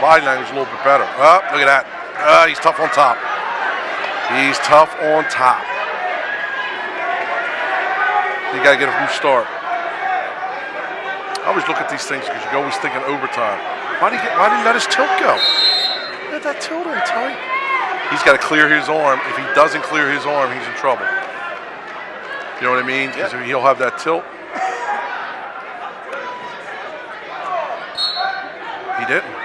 body language a little bit better. Oh, look at that. He's tough on top. He's tough on top. You got to get a new start. I always look at these things because you're always thinking overtime. Why did he let his tilt go? Let that tilt in tight. He's got to clear his arm. If he doesn't clear his arm, he's in trouble. You know what I mean? Because he'll have that tilt. He didn't.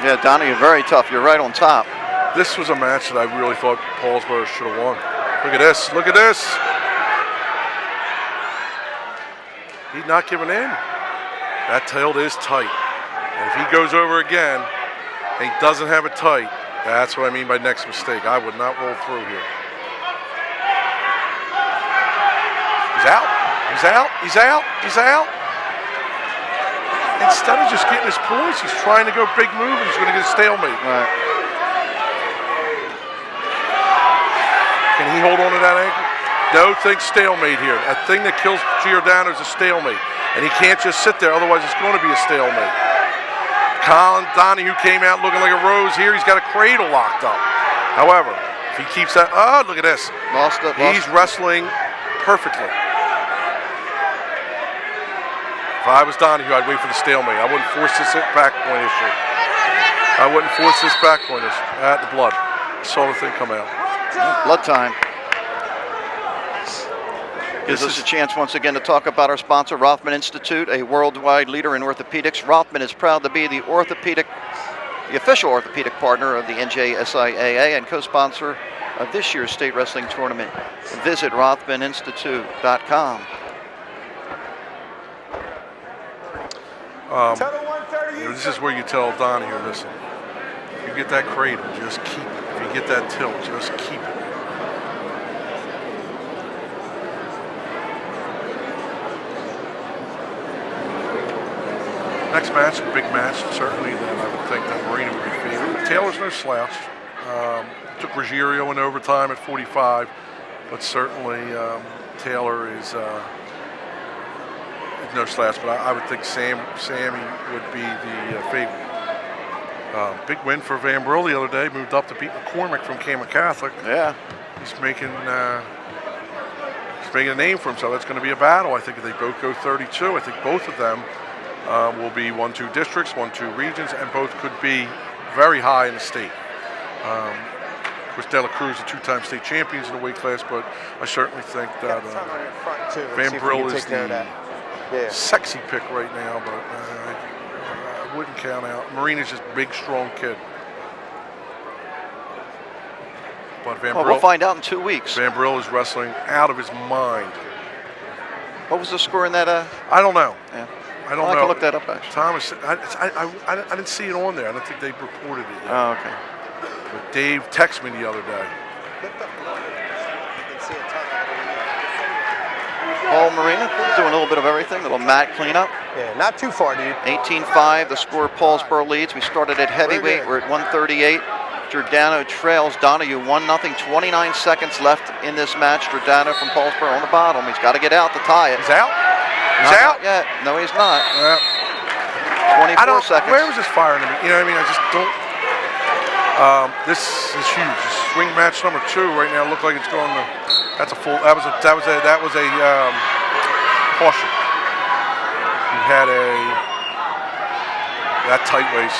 Yeah, Donnie, very tough. You're right on top. This was a match that I really thought Paulsboro should have won. Look at this. Look at this. He's not giving in. That tail is tight. And if he goes over again and he doesn't have it tight, that's what I mean by next mistake. I would not roll through here. He's out. He's out. He's out. He's out. Instead of just getting his points, he's trying to go big move and he's going to get a stalemate. Right. Can he hold on to that ankle? No, think stalemate here. A thing that kills Giordano is a stalemate. And he can't just sit there, otherwise it's going to be a stalemate. Colin Donahue came out looking like a rose here. He's got a cradle locked up. However, if he keeps that, look at this. He's wrestling perfectly. If I was Donahue, I'd wait for the stalemate. I wouldn't force this back point issue. I wouldn't force this back point issue. The blood. I saw the thing come out. Blood time. Gives us a chance once again to talk about our sponsor, Rothman Institute, a worldwide leader in orthopedics. Rothman is proud to be the official orthopedic partner of the NJSIAA and co-sponsor of this year's state wrestling tournament. Visit RothmanInstitute.com. This is where you tell Donahue, listen, if you get that cradle, just keep it. If you get that tilt, just keep it. Next match, a big match, certainly that I would think that Marina would be favored. Taylor's no slouch. Took Ruggiero in overtime at 45, but certainly Taylor is no slouch. But I would think Sammy would be the favorite. Big win for Van Brill the other day. Moved up to beat McCormick from Campbell Catholic. Yeah. He's making a name for himself. That's going to be a battle. I think if they both go 32, I think both of them will be 1-2 districts, 1-2 regions, and both could be very high in the state. Of course, De La Cruz are two-time state champions in the weight class, but I certainly think that Van Brill is the sexy pick right now, but I wouldn't count out. Marina's just a big, strong kid. But Van Brill, we'll find out in 2 weeks. Van Brill is wrestling out of his mind. What was the score in that? I don't know. Yeah. I don't know. I can look that up, actually. Thomas, I didn't see it on there. I don't think they reported it yet. Oh, okay. But Dave texted me the other day. Paul Marina doing a little bit of everything, little mat cleanup. Yeah, not too far, dude. 18-5, the score Paulsboro leads. We started at heavyweight. We're at 138. Giordano trails Donahue 1-0. 29 seconds left in this match. Giordano from Paulsboro on the bottom. He's got to get out to tie it. He's out? He's out? Yeah, no, he's not. 24 seconds. Where was this firing? You know what I mean? I just don't. This is huge. Swing match number 2 right now. Look like it's going to. That's a full. That was a caution. He had that tight waist.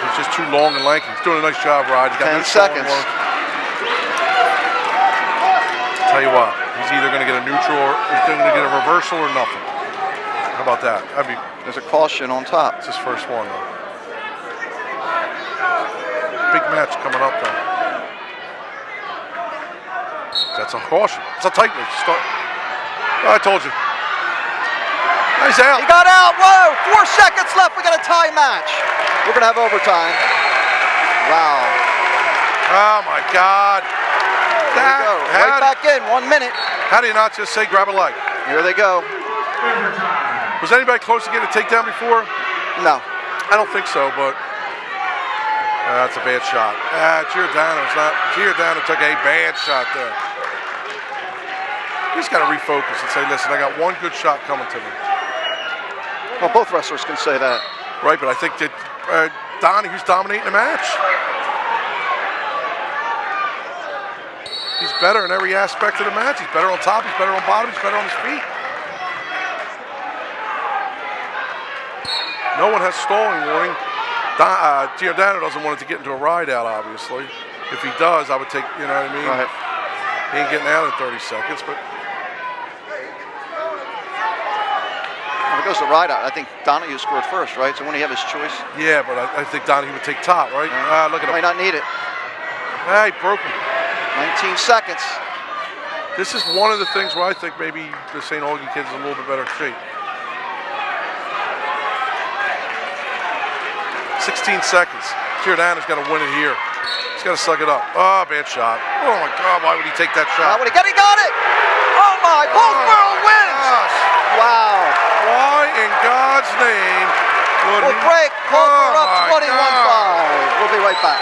He's just too long and lanky. He's doing a nice job, Rod. He's got 10 seconds. Tell you what, he's either going to get a neutral or he's going to get a reversal or nothing. How about that? There's a caution on top. It's his first one, though. Big match coming up, though. That's a caution. It's a tight one. Start. Oh, I told you. He's out. He got out. Whoa, 4 seconds left. We got a tie match. We're going to have overtime. Wow. Oh, my God. There we go. Right back in, 1 minute. How do you not just say grab a leg? Here they go. Overtime. Was anybody close to getting a takedown before? No. I don't think so, but that's a bad shot. Giordano took a bad shot there. He's got to refocus and say, listen, I got one good shot coming to me. Well, both wrestlers can say that. Right, but I think that Donahue's dominating the match. He's better in every aspect of the match. He's better on top, he's better on bottom, he's better on his feet. No one has stalling warning. Giordano doesn't want it to get into a ride out, obviously. If he does, I would take, you know what I mean? Right. He ain't getting out in 30 seconds, but When it goes to ride out, I think Donahue scored first, right? So when he have his choice? yeah, but I think Donahue would take top, right? Look at him. Might not need it. He broke him. 19 seconds. This is one of the things where I think maybe the St. Augie kid is in a little bit better shape. 16 seconds. Giordano's got to win it here. He's got to suck it up. Oh, bad shot. Oh, my God. Why would he take that shot? What he got? He got it! Oh, my. Paulsboro wins! Gosh. Wow. Why in God's name would We'll he? break. Paulsboro up my 21-5. God. We'll be right back.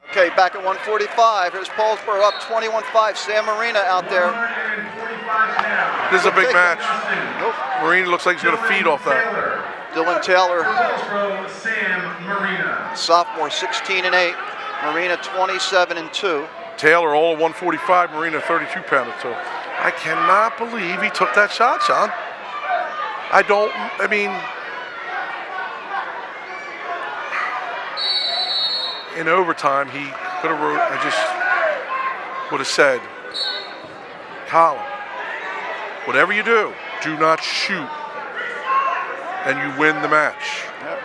Okay, back at 145. Here's Paulsboro up 21-5. Sam Marina out there. 145 now. This is a big match. Nope. Marina looks like he's going to feed off that. Dylan Taylor, Paulsboro, Sam Marina. sophomore, 16-8. Marina, 27-2. Taylor all at 145, Marina 32 pounder too. I cannot believe he took that shot, Sean. I mean, in overtime, he could have wrote, I just would have said, Colin, whatever you do not shoot, and you win the match. Yep.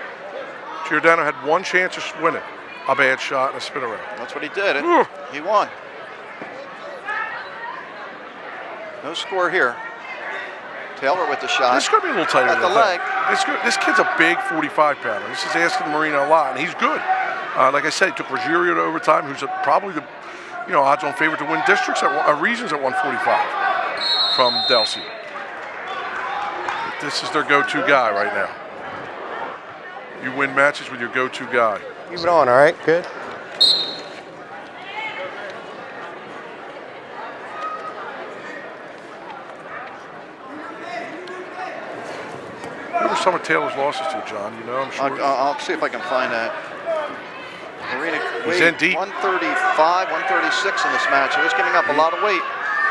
Giordano had one chance to win it, a bad shot and a spin around. That's what he did. Ooh. He won. No score here. Taylor with the shot. This is going to be a little tighter At than the I leg. think. This kid's a big 45 pounder. This is asking Marina a lot, and he's good. Like I said, he took Ruggiero to overtime, who's probably the odds-on favorite to win districts regions at 145 from Delcy. This is their go-to guy right now. You win matches with your go-to guy. Keep it on, all right? Good. Who were some of Taylor's losses to, John? You know, I'm sure. I'll see if I can find that. Marina He's weighed in deep. 135, 136 in this match. He was giving up a lot of weight.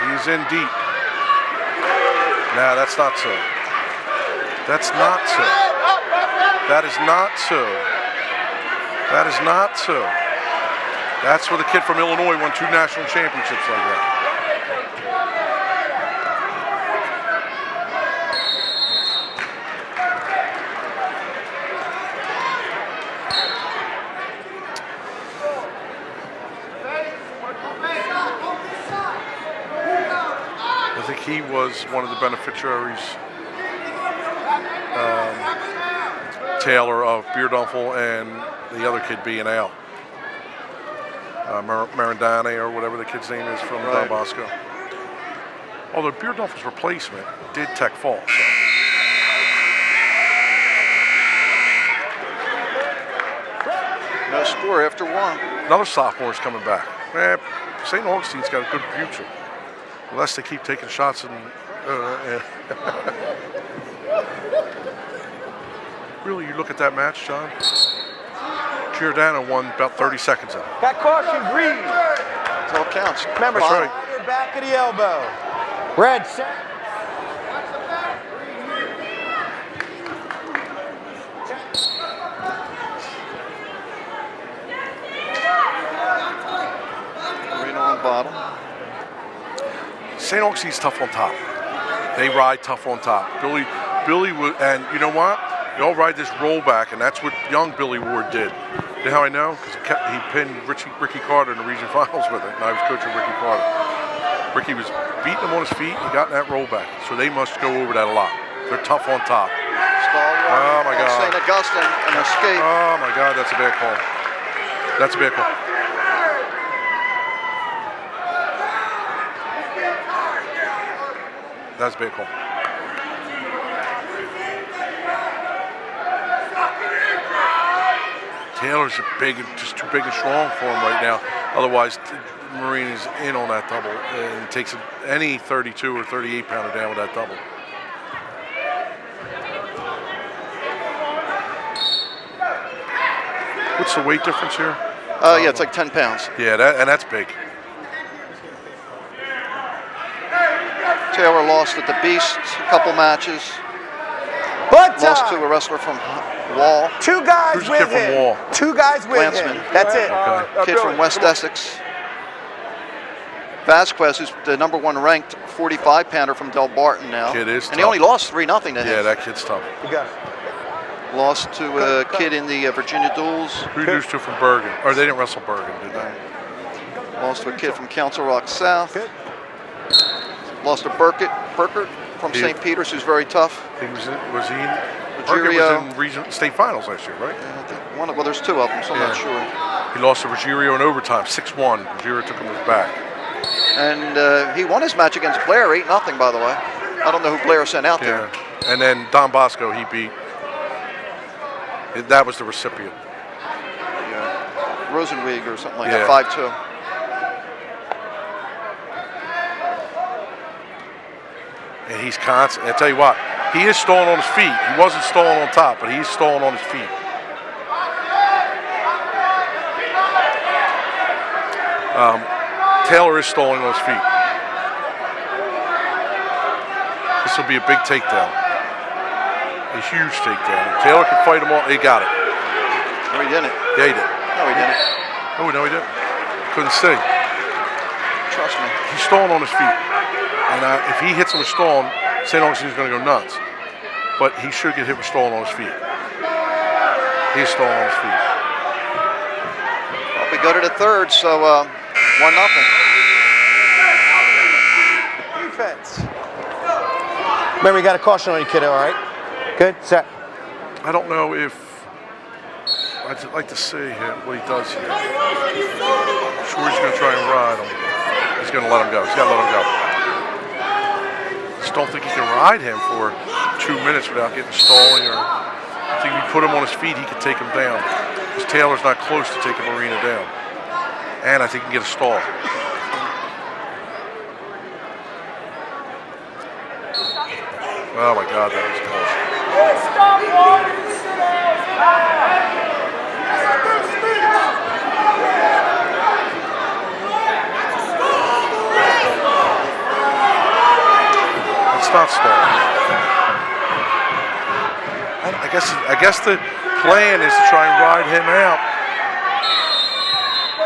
He's in deep. Nah, that's not so. That's not so. That is not so. That is not so. That's where the kid from Illinois won 2 national championships like that. I think he was one of the beneficiaries, Taylor, of Beardunfel and the other kid being out. Marandane or whatever the kid's name is from Don Bosco. Although Beardunfel's replacement did tech fall. So. No score after one. Another sophomore's coming back. St. Augustine's got a good future. Unless they keep taking shots and really, you look at that match, John. Giordano won about 30 seconds out. Got caution, green. That's all counts. Remember, That's slide right. your back of the elbow. Red, set. Marina on bottom. St. Augustine's tough on top. They ride tough on top. Billy would, and you know what? They all ride this rollback, and that's what young Billy Ward did. You know how I know? Because he pinned Ricky Carter in the region finals with it, and I was coaching Ricky Carter. Ricky was beating him on his feet. He got in that rollback, so they must go over that a lot. They're tough on top. Oh my God. St. Augustine, an escape. Oh my God, that's a bad call. That's a bad call. That's a bad call. Taylor's just too big and strong for him right now. Otherwise, Marine is in on that double and takes any 32 or 38 pounder down with that double. What's the weight difference here? Yeah, it's like 10 pounds. Yeah, that's big. Taylor lost at the Beast a couple matches. But Lost to a wrestler from Wall. two guys Who's the with kid from him. Wall? Two guys with Lanceman. him. That's it. Kid from West Essex. Vasquez, who's the #1 ranked 45 pounder from Del Barton now. Kid is and he tough. only lost 3-0 to him. Yeah, that kid's tough. You got it. Lost to a kid in the Virginia Duels. Who lose to from Bergen? Or they didn't wrestle Bergen, did they? Lost to a kid from Council Rock South. Good. Lost to Burkett from He- St. Peter's, who's very tough. He was in Bergen Ruggiero. was in region state finals last year, right? I think well, there's two of them, so I'm not Yeah. sure. He lost to Ruggiero in overtime, 6-1. Ruggiero took him to his back. And he won his match against Blair, 8-0, by the way. I don't know who Blair sent out Yeah. there. And then Don Bosco, he beat. That was the recipient. Rosenwig or something like Yeah. that, 5-2. And he's constant. I tell you what, he is stalling on his feet. He wasn't stalling on top, but he's stalling on his feet. Taylor is stalling on his feet. This will be a big takedown. A huge takedown. Taylor can fight him all. He got it. No, he didn't. Yeah, he did. No, he didn't. Oh, no, he didn't. Couldn't see. Trust me. He's stalling on his feet. And if he hits him with stalling, St. Augustine's going to go nuts. But he should get hit with stalling on his feet. He's stalling on his feet. Well, we go to the third, so 1-0. Defense. Remember, you got a caution on you, kiddo, all right? Good, set. I don't know if I'd like to see what he does here. I'm sure he's going to try and ride him. He's going to let him go. He's got to let him go. Just don't think he can ride him for 2 minutes without getting stalling. Or I think if you put him on his feet, he could take him down. Because Taylor's not close to taking Marina down. And I think he can get a stall. Oh my God, that was close. It's not stalling. I guess the plan is to try and ride him out.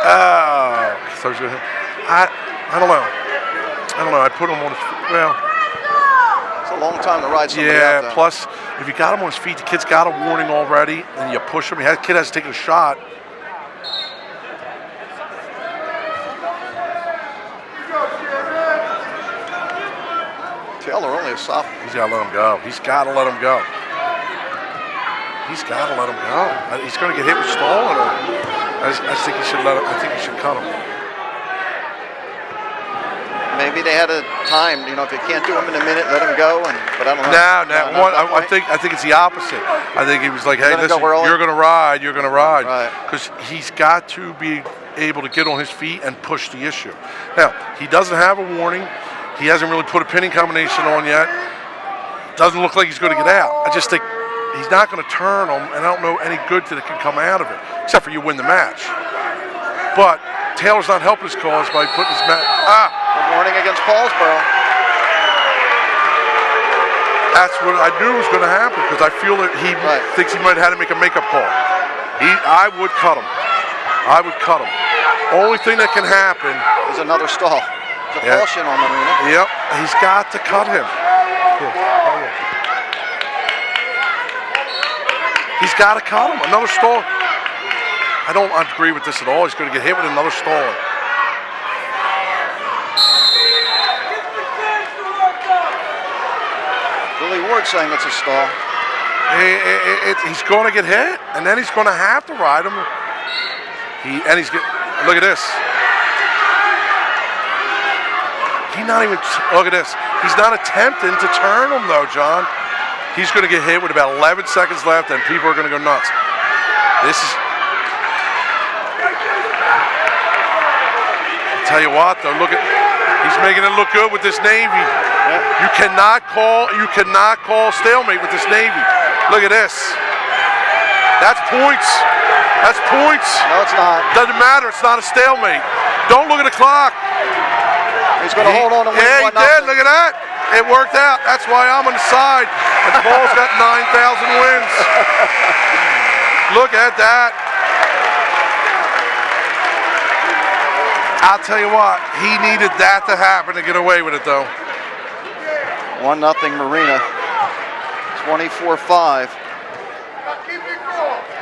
Oh, so I don't know. I don't know. I put him on his well. It's a long time to ride somebody out, Yeah. though. Plus, if you got him on his feet, the kid's got a warning already, and you push him. The kid has to take a shot. Taylor only a sophomore. He's got to let him go. He's got to let him go. He's got to let him go. He's going to get hit with stalling. I think he should let him. I think he should cut him. Maybe they had a time. If you can't do him in a minute, let him go. But I don't know. No. I think it's the opposite. I think he was like, hey, listen, you're going to ride. You're going to ride. Right. Because he's got to be able to get on his feet and push the issue. Now, he doesn't have a warning. He hasn't really put a pinning combination on yet. Doesn't look like he's going to get out. I just think he's not going to turn him, and I don't know any good that can come out of it, except for you win the match. But Taylor's not helping his cause by putting his match. A warning against Paulsboro. That's what I knew was going to happen because I feel that he thinks he might have had to make a makeup call. I would cut him. I would cut him. Only thing that can happen There's another stall. There's a caution on Marina. Yep, he's got to cut him. He's got to cut him. Another stall. I don't agree with this at all. He's going to get hit with another staller. Billy Ward saying it's a stall. He's going to get hit, and then he's going to have to ride him. Look at this. Look at this. He's not attempting to turn him though, John. He's going to get hit with about 11 seconds left, and people are going to go nuts. Tell you what, though, he's making it look good with this Navy. Yeah. You cannot call stalemate with this Navy. Look at this. That's points. That's points. No, it's not. Doesn't matter. It's not a stalemate. Don't look at the clock. He's going to hold on and win. Yeah, he did. Look at that. It worked out. That's why I'm on the side. And Paul's got 9,000 wins. Look at that. I'll tell you what, he needed that to happen to get away with it, though. 1-0 Marina. 24-5.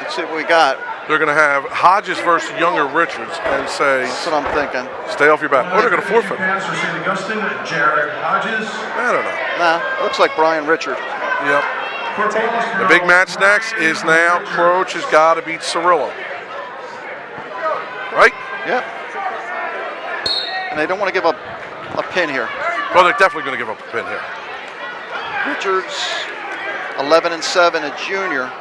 Let's see what we got. They're going to have Hodges versus younger Richards and say, That's what I'm thinking. Stay off your back. Oh, they're going to forfeit. Pass for St. Augustine, Jared Hodges. I don't know. Nah, looks like Brian Richard. Yep. For Paulsboro, The big match next is now Croach has got to beat Cirillo. Right? Yep. And they don't want to give up a pin here. Well, they're definitely going to give up a pin here. Richards, 11-7, a junior.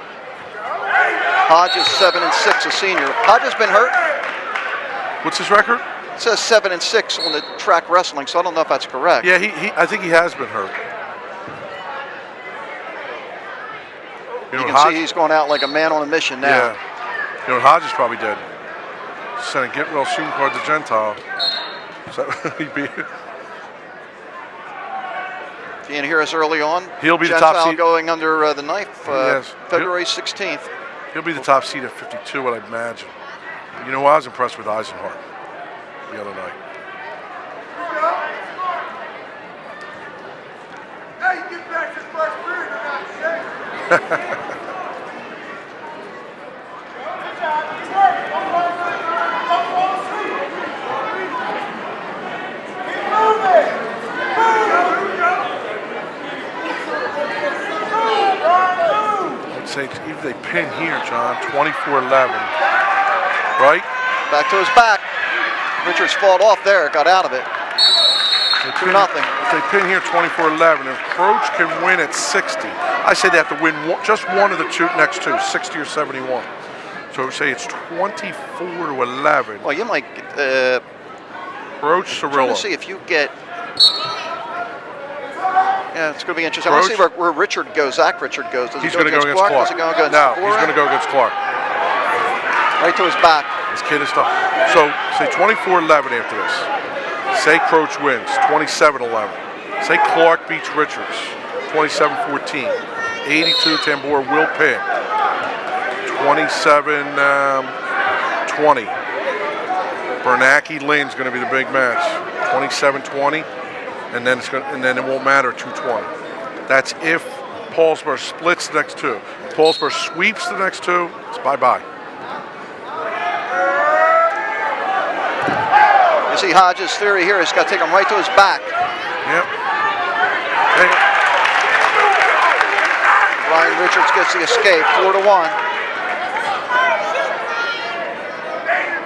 Hodges, 7-6, a senior. Hodges been hurt. What's his record? It says 7-6 on the track wrestling, so I don't know if that's correct. Yeah, I think he has been hurt. You can see he's going out like a man on a mission now. Yeah. You know what Hodges probably did? Sent a get well soon card to Gentile. So he'd be. If you didn't hear us early on, He'll be the Gentile top seed. going under the knife Yes. February 16th. He'll be the top seed at 52, I'd imagine. You know, I was impressed with Eisenhart the other night. Hey, get back to the first period, I'm not safe. I'd say if they pin here, John, 24-11, right? Back to his back. Richards fought off there, got out of it. 2-0. If they pin here 24-11, if Croach can win at 60, I say they have to win just one of the next two, 60 or 71. So say it's 24-11. Well, you might. Croach, Cirillo. Let's see if you get. Yeah, it's going to be interesting. I want to see where Richard goes. Zach Richard goes. Does He's he go going to go against Does Clark. he go against No, Bora? he's going to go against Clark. Right to his back. This kid is tough. So say 24-11 after this. Say Croach wins, 27-11. Say Clark beats Richards, 27-14. 82 Tambora will pin, 27-20. Bernanke Lynn's going to be the big match, 27-20, and then it won't matter 220. That's if Paulsboro splits the next two. If Paulsboro sweeps the next two, it's bye-bye. You see Hodges' theory here. He's got to take him right to his back. Yep. Brian Richards gets the escape, 4-1.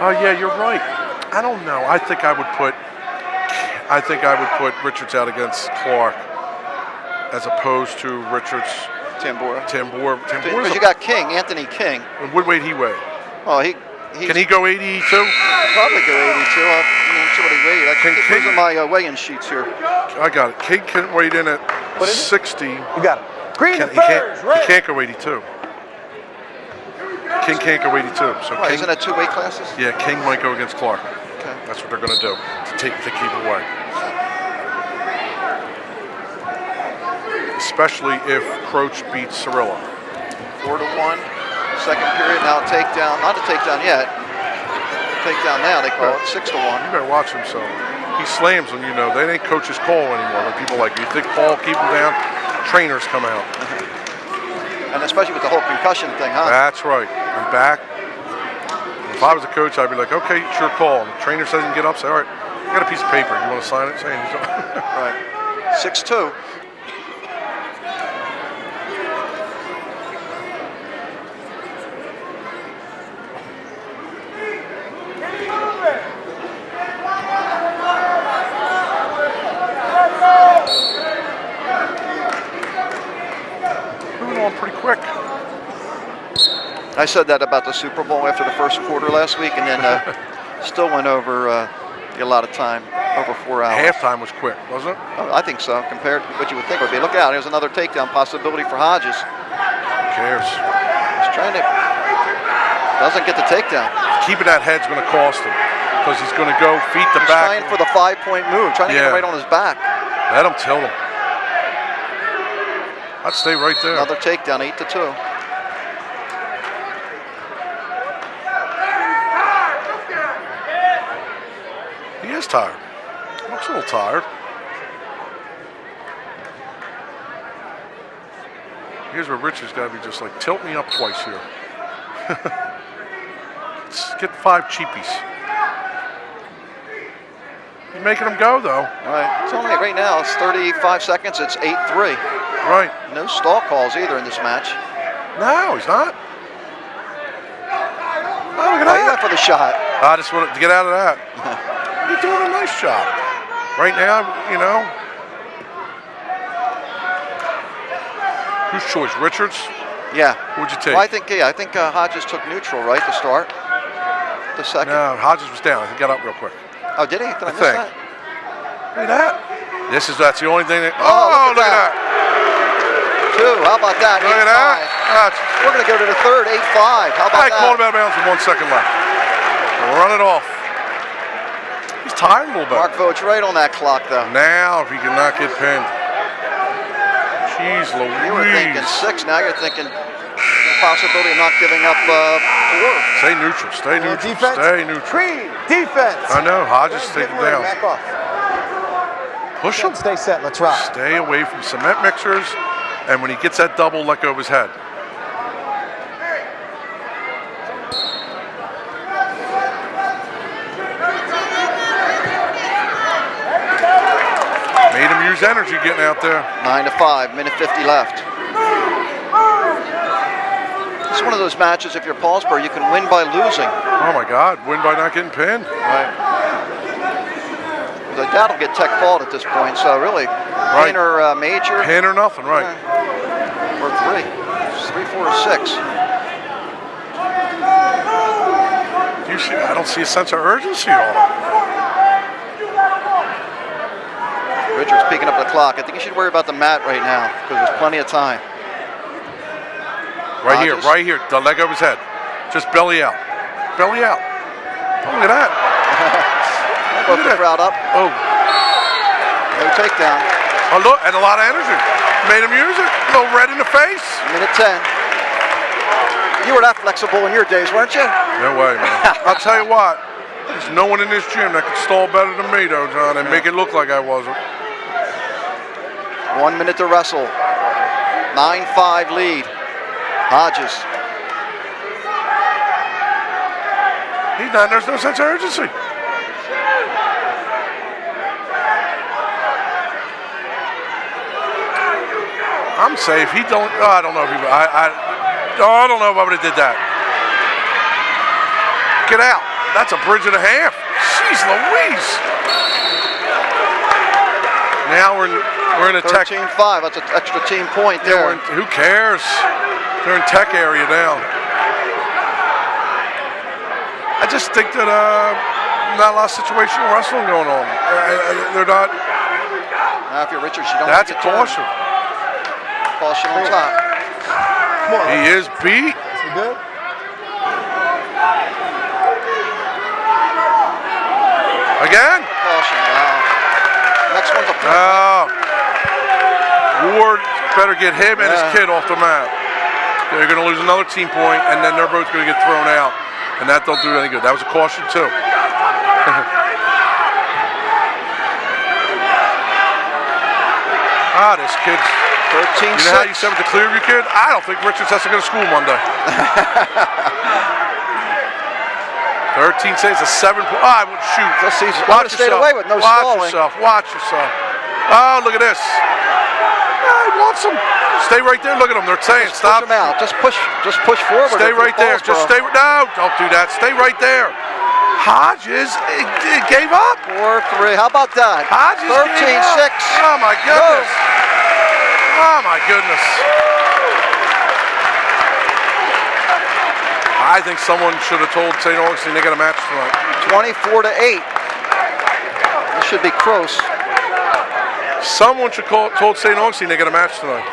Oh yeah, you're right. I don't know. I think I would put Richards out against Clark as opposed to Richards. Tambora. Because you got King, Anthony King. What weight he weigh? Oh, Can he go 82? Probably go 82. I'll see what he weighed. Those are my weigh-in sheets here. I got it. King can weigh in at 60. You got it. Green He can't go 82. King can't go 82. So Right, King, isn't that two weight classes? yeah, King might go against Clark. Okay. That's what they're going to do to keep away. Especially if Croach beats Cirillo. 4-1. Second period, now a takedown. Not a takedown yet. Takedown now, they call it. 6-1. You better watch him, so he slams them, you know. They ain't coach's call anymore. When people like, you think Paul keep him down? Trainers come out. And especially with the whole concussion thing, huh? That's right. And back. If I was a coach, I'd be like, okay, it's your call. And the trainer says get up, say, all right, I got a piece of paper. You want to sign it? Saying Right. 6-2. Moving on pretty quick. I said that about the Super Bowl after the first quarter last week, and then still went over a lot of time, over 4 hours. Halftime was quick, wasn't it? Oh, I think so, compared to what you would think it would be. Look out, here's another takedown possibility for Hodges. Who cares? He's trying to, doesn't get the takedown. Keeping that head's going to cost him because he's going to go feet to He's back. trying for the 5-point move, trying to get it right on his back. Let him tilt him. I'd stay right there. Another takedown, 8-2. He is tired. Looks a little tired. Here's where Richard's got to be just like, tilt me up twice here. Let's get 5 cheapies. He's making them go, though. All right, it's only right now, it's 35 seconds, it's 8-3. Right. No stall calls either in this match. No, he's not. Oh, look at Oh, he that. went for the shot. I just wanted to get out of that. You're doing a nice job. Right now, you know. Whose choice? Richards? Yeah. Who'd you take? Well, I think Hodges took neutral, right, to start? The second? No, Hodges was down. He got up real quick. Oh, did he? Did I miss think. that? Look at that. That's the only thing that. Oh, look at that. 2, how about that? Look at that. We're going to go to the third, 8-5. How about I called him that? out of bounds with 1 second left. Run it off. He's tired a little bit. Mark Vogt right on that clock, though. Now, if he cannot get pinned. Jeez Louise. You were thinking 6, now you're thinking the possibility of not giving up 4. Stay neutral. Stay neutral. Defense. Stay neutral. Creed, defense. I know. Hodges take him down. Back off. Push him. Stay set. Let's rock. Stay away from cement mixers. And when he gets that double, let go of his head. Made him use energy getting out there. 9-5, minute 50 left. It's one of those matches, if you're Paulsboro, you can win by losing. Oh my God, win by not getting pinned. Right. The dad will get tech fault at this point, so really, pin or major. Pin or nothing, right. Or 3. It's 3, 4, or 6. I don't see a sense of urgency at all. Richards picking up the clock. I think you should worry about the mat right now, because there's plenty of time. Hodges. Right here, the leg over his head. Just belly out. Belly out. Look at that. Look the crowd up. Oh. No takedown. Oh, look, and a lot of energy. Made him use it. A little red in the face. Minute 10. You were that flexible in your days, weren't you? No way, man. I'll tell you what. There's no one in this gym that can stall better than me, though, John, and make it look like I wasn't. 1 minute to wrestle. 9-5 lead. Hodges. He's not. There's no sense of urgency. I'm safe. He don't. Oh, I don't know if he. I don't know if I would have did that. Get out. That's a bridge and a half. Jeez Louise. Now we're in a tech. 13-5. That's an extra team point there. Who cares? They're in tech area now. I just think that not a lot of situational wrestling going on. They're not. Now if you're Richards, you don't. That's a caution. Caution on top. He is beat. You good? Again? Caution. Wow. Next one's a point. Ward better get him and his kid off the mat. They're going to lose another team point, and then they're both going to get thrown out. And that don't do any good. That was a caution, too. This kid's... 13-6. You know how you said with the Clearview kid? I don't think Richards has to go to school Monday. 13 saves, a 7. I would shoot. Just he's Watch stayed yourself. away with no Watch stalling. yourself. Watch yourself. Oh, look at this. I want some. Stay right there. Look at them. They're saying Just stop. push him out. Just push forward. Stay if right you're there. Just Paulsboro. stay. No, don't do that. Stay right there. Hodges it gave up. 4-3. How about that? Hodges gave up. 13-6. Oh my goodness. Oh my goodness. I think someone should have told St. Augustine they got a match tonight. 24-8. This should be close. Someone should told St. Augustine they got a match tonight.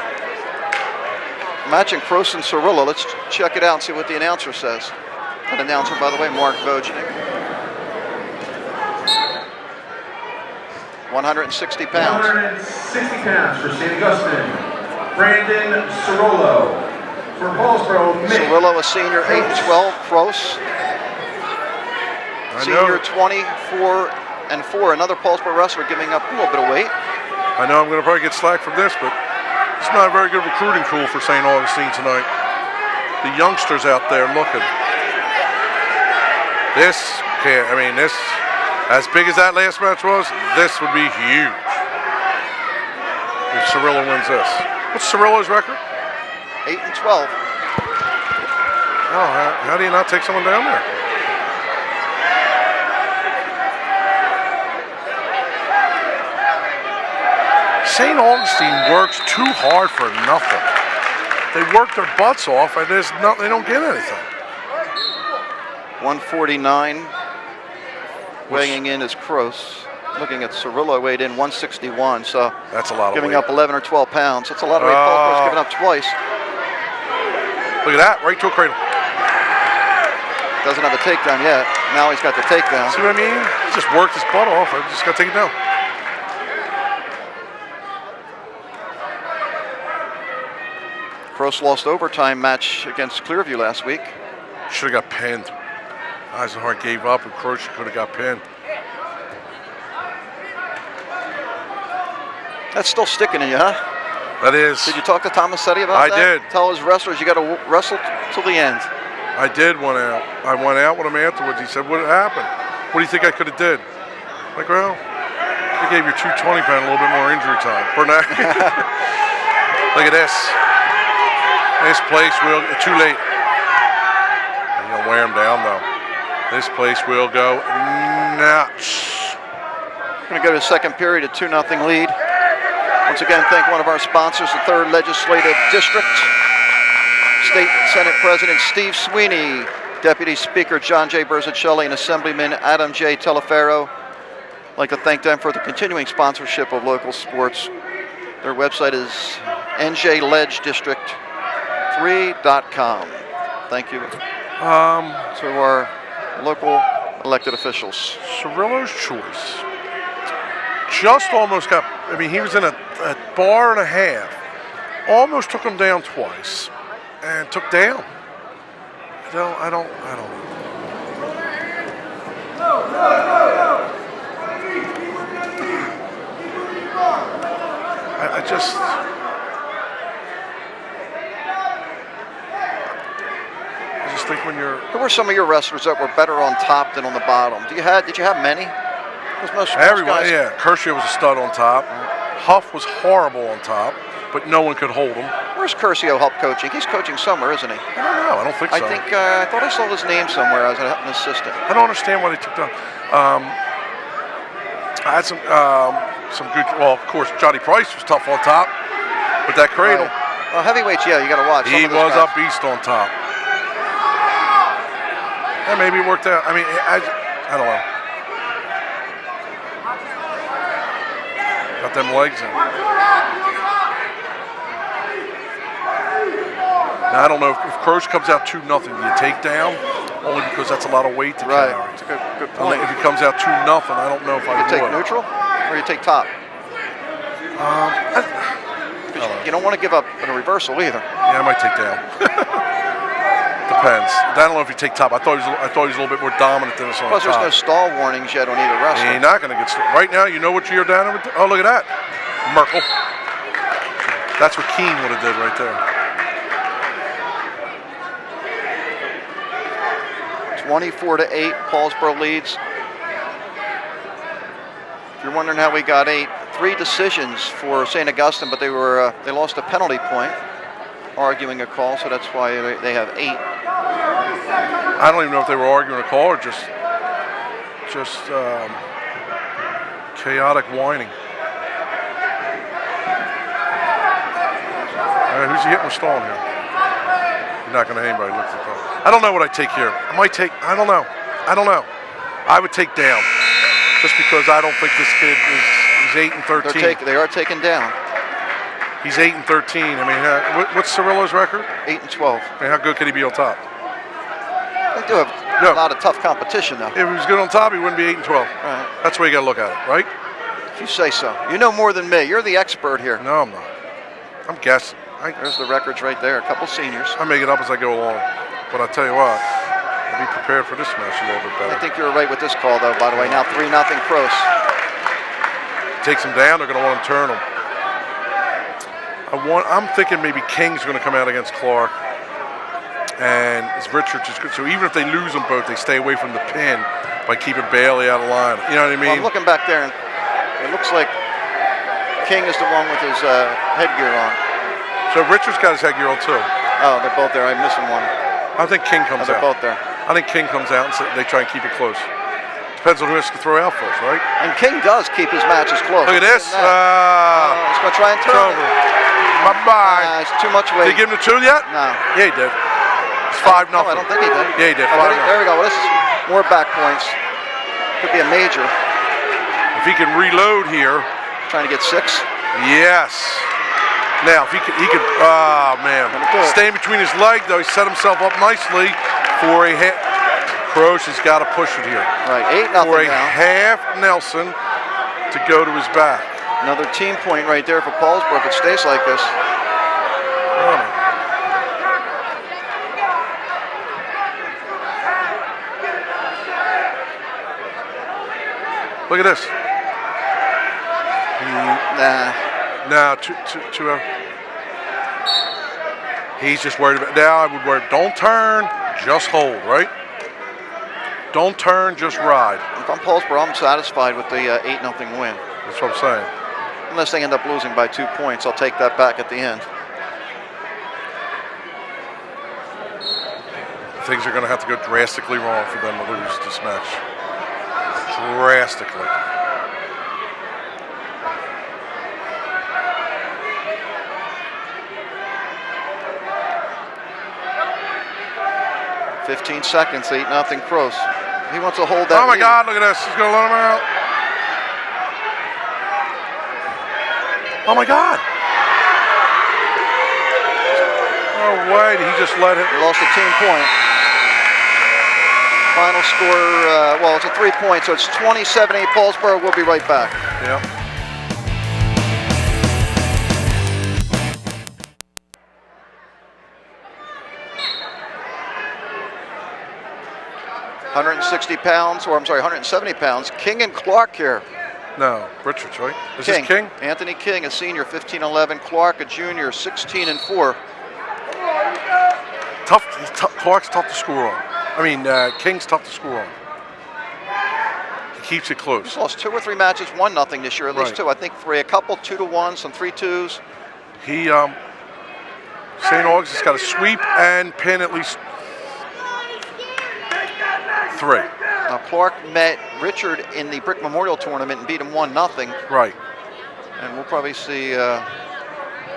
Matching Cross and Cirillo. Let's check it out and see what the announcer says. That announcer, by the way, Mark Vojnik. 160 pounds. 160 pounds for St. Augustine, Brandon Cirillo. For Paulsboro, Mick. Cirillo, a senior, 8-12. Cross, senior, 24-4. Another Paulsboro wrestler giving up a little bit of weight. I know I'm going to probably get slack from this, but it's not a very good recruiting tool for St. Augustine tonight. The youngsters out there looking. This, as big as that last match was, this would be huge if Cirillo wins this. What's Cirillo's record? 8-12. Oh, how do you not take someone down there? St. Augustine works too hard for nothing. They work their butts off, and they don't get anything. 149. Weighing in is Cross. Looking at Cirillo, weighed in 161. So that's a lot of giving weight. up 11 or 12 pounds. That's a lot of weight. Paulsboro's given up twice. Look at that, right to a cradle. Doesn't have a takedown yet. Now he's got the takedown. See what I mean? He just worked his butt off. I just got to take it down. Cross lost overtime match against Clearview last week. Should have got pinned. Eisenhart gave up, and Croce could have got pinned. That's still sticking in you, huh? That is. Did you talk to Tomasetti about that? I did. Tell his wrestlers you got to wrestle till the end. I did went out. I went out with him afterwards. He said, "What happened? What do you think I could have did?" I'm like, well, you gave your 220-pound a little bit more injury time. Burnett. Look at this. This place will too late. You're gonna wear him down though. This place will go nuts. Going to go to the second period, a 2-0 lead. Once again, thank one of our sponsors, the 3rd Legislative District. State Senate President Steve Sweeney, Deputy Speaker John J. Berzicelli, and Assemblyman Adam J. Teleferro. I'd like to thank them for the continuing sponsorship of local sports. Their website is njledgedistrict3.com. Thank you to our local elected officials. Cirillo's choice. Just almost got, he was in a bar and a half. Almost took him down twice. And took down. I don't know. I just think when you're. Who were some of your wrestlers that were better on top than on the bottom? Did you have many? Everyone, yeah. Kershaw was a stud on top. Huff was horrible on top, but no one could hold him. Where's Curcio help coaching? He's coaching somewhere, isn't he? I don't know. I don't think so. I thought I saw his name somewhere as an assistant. I don't understand why they took down. I had some good. Well, of course, Johnny Price was tough on top with that cradle. Right. Well, heavyweights, yeah, you got to watch. He was a beast on top. Yeah, maybe it worked out. I don't know. Got them legs in. Now, I don't know if Croce comes out 2-0, do you take down? Only because that's a lot of weight to carry. That's a good point. If he comes out 2-0, I don't know if I would. You take neutral or you take top? You don't want to give up in a reversal either. Yeah, I might take down. Depends. I don't know if you take top. I thought he was a little bit more dominant than us on Plus, top. there's no stall warnings yet on either wrestler. He's not going to get right now. You know what you're down with? Oh, look at that, Merkel. That's what Keene would have did right there. 24-8, Paulsboro leads. If you're wondering how we got 8, 3 decisions for St. Augustine, but they lost a penalty point, arguing a call, so that's why they have 8. I don't even know if they were arguing a call or just chaotic whining. Who's he hitting with Stone here? You're not going to hit anybody. Looks at that. I don't know what I take here. I might take. I don't know. I would take down, just because I don't think this kid he's 8 and 13. They are taken down. He's 8 and 13. I mean, what's Cirillo's record? 8 and 12. I mean, how good could he be on top? They do have a lot of tough competition, though. If he was good on top, he wouldn't be 8 and 12. Right. That's the way you got to look at it, right? If you say so. You know more than me. You're the expert here. No, I'm not. I'm guessing. There's the records right there. A couple seniors. I make it up as I go along. But I tell you what, I'll be prepared for this match a little bit better. I think you're right with this call, though, by the way. Now 3-0 Cross. Takes him down, they're going to want to turn him. I'm thinking maybe King's going to come out against Clark. And Richards is good. So even if they lose them both, they stay away from the pin by keeping Bailey out of line. You know what I mean? Well, I'm looking back there, and it looks like King is the one with his headgear on. So Richards got his headgear on too. Oh, they're both there. I'm missing one. I think King comes they're out. both there. I think King comes out and they try and keep it close. Depends on who has to throw out first, right? And King does keep his matches close. Look at this. He's going to try and turn over. Bye-bye. It's too much weight. Did he give him the 2 yet? No. Yeah, he did. It's 5-0. No, I don't think he did. Yeah, he did. Oh, 5-0. there we go. Well, this is more back points. Could be a major. If he can reload here. Trying to get 6. Yes. Now, if he could, oh man. Staying between his leg, though, he set himself up nicely for a hit. Croce has got to push it here. Right, 8-0 for a now. half Nelson to go to his back. Another team point right there for Paulsboro if it stays like this. Look at this. Nah. He's just worried about. Now I would worry. Don't turn, just hold, right? Don't turn, just ride. If I'm Paulsboro, I'm satisfied with the 8-0 win. That's what I'm saying. Unless they end up losing by 2 points, I'll take that back at the end. Things are going to have to go drastically wrong for them to lose this match. Drastically. $15 seconds, 8-0 Croce. He wants to hold that. Oh my lead. God, look at this. He's going to let him out. Oh my God. No way, did he just let him? He lost a team point. Final score, well, it's a 3-point, so it's 27-8 Paulsboro. We'll be right back. Yeah. £160, or I'm sorry, 170 pounds. King and Clark here. No, Richards, right? Is King. this King? Anthony King, a senior, 15-11. Clark, a junior, 16-4. Tough. Clark's tough to score on. I mean, King's tough to score on. He keeps it close. He's lost 2 or 3 matches, 1-0 this year, at least 2. I think 3, a couple 2-1, some 3-2s. He, St. August's got a sweep and pin at least 3. Now Clark met Richard in the Brick Memorial Tournament and beat him 1-0. Right. And we'll probably see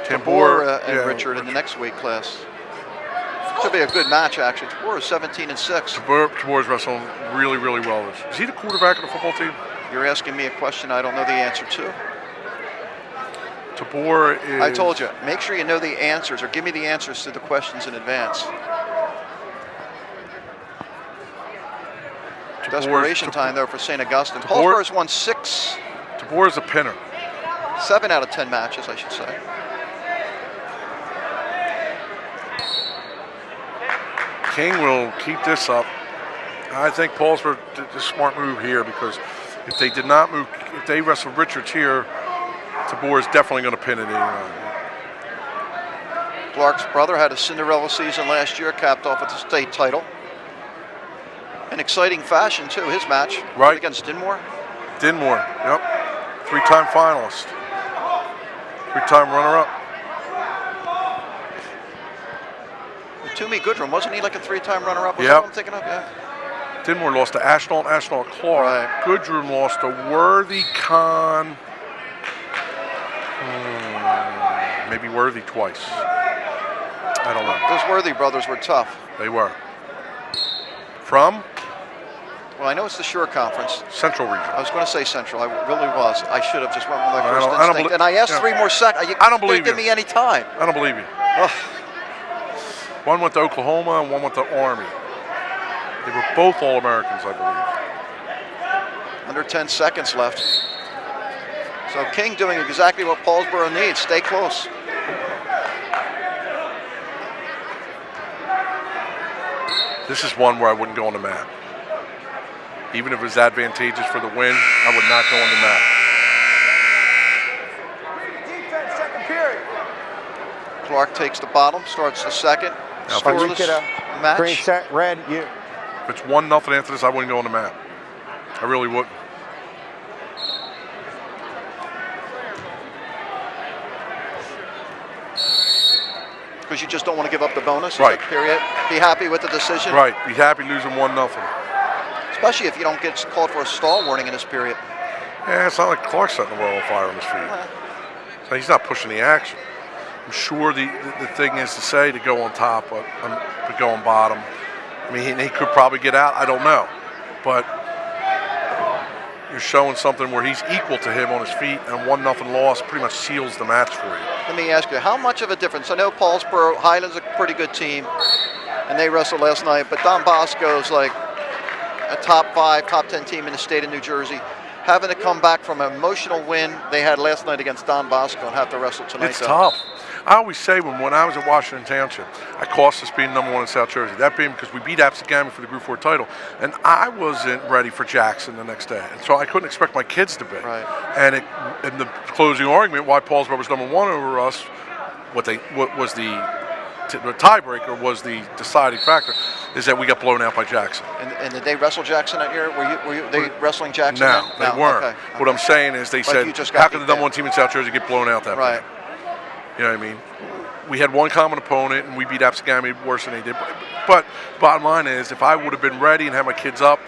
Tambor and Richard in the next weight class. Should be a good match, actually. Tabor is 17-6. Tabor's wrestling really, really well. Is he the quarterback of the football team? You're asking me a question I don't know the answer to. Tabor is... I told you, make sure you know the answers, or give me the answers to the questions in advance. Desperation time, though, for St. Augustine. Paulsboro's won 6. Tabor is a pinner. 7 out of 10 matches, I should say. King will keep this up. I think Paulsboro did a smart move here, because if they did not move, if they wrestled Richards here, Tabor is definitely going to pin it in. Clark's brother had a Cinderella season last year, capped off with the state title. in exciting fashion too. His match Right. against Dinmore. Dinmore, yep. 3-time finalist. 3-time runner-up. Toomey Goodrum, wasn't he like a 3-time runner-up? Was Yep. that what I'm thinking of? Yeah. Dinmore lost to Ashnault, Clark. Right. Goodrum lost to Worthy, Kahn. Maybe Worthy twice. I don't know. Those Worthy brothers were tough. They were. From Well, I know it's the Shore Conference. Central Region. I was going to say Central. I really was. I should have just went with my I first don't- I don't instinct. belie- And I asked yeah. 3 more seconds. I don't believe Give you. me any time. I don't believe you. Ugh. One went to Oklahoma and one went to Army. They were both All-Americans, I believe. Under 10 seconds left. So King doing exactly what Paulsboro needs. Stay close. This is one where I wouldn't go on the mat. Even if it was advantageous for the win, I would not go on the mat. Defense, second period. Clark takes the bottom, starts the second. Now, if When you Scoreless get a match. green set, red, you. If it's 1-0 after this, I wouldn't go on the mat. I really wouldn't. Because you just don't want to give up the bonus. Right. Period. Be happy with the decision. Right. Be happy losing 1-0. Especially if you don't get called for a stall warning in this period. Yeah, it's not like Clark's setting the world on fire on his feet. So he's not pushing the action. I'm sure the thing is to say to go on top, but to go on bottom. I mean, he could probably get out. I don't know. But you're showing something where he's equal to him on his feet, and 1-0 loss pretty much seals the match for you. Let me ask you, how much of a difference? I know Paulsboro, Highland's a pretty good team, and they wrestled last night, but Don Bosco's like a top 5, top 10 team in the state of New Jersey. Having to come back from an emotional win they had last night against Don Bosco and have to wrestle tonight. It's tough. I always say when I was at Washington Township, I cost us being #1 in South Jersey. That being because we beat Absegami for the Group 4 title, and I wasn't ready for Jackson the next day, and so I couldn't expect my kids to be. Right. And in the closing argument, why Paulsboro was #1 over us, what was the tiebreaker was the deciding factor, is that we got blown out by Jackson. And did they wrestle Jackson that year? Were they wrestling Jackson? No, then? they weren't. Okay. What I'm saying is they But said, you just got how can the beat #1 team in South Jersey get blown out that Right. bad? You know what I mean? We had one common opponent, and we beat Absegami worse than they did. But bottom line is, if I would have been ready and had my kids up,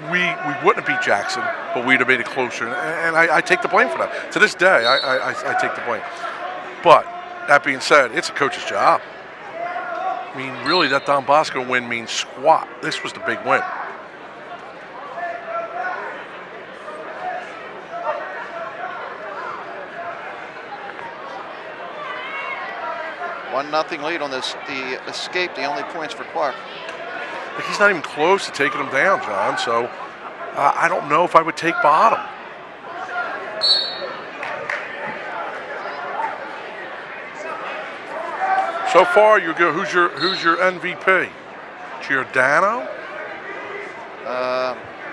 we wouldn't have beat Jackson, but we'd have made it closer. And I take the blame for that. To this day, I take the blame. But that being said, it's a coach's job. I mean, really, that Don Bosco win means squat. This was the big win. One nothing lead on this. The escape. The only points for Clark. Like, he's not even close to taking him down, John. So I don't know if I would take bottom. So far, you're good. Who's your MVP? Giordano?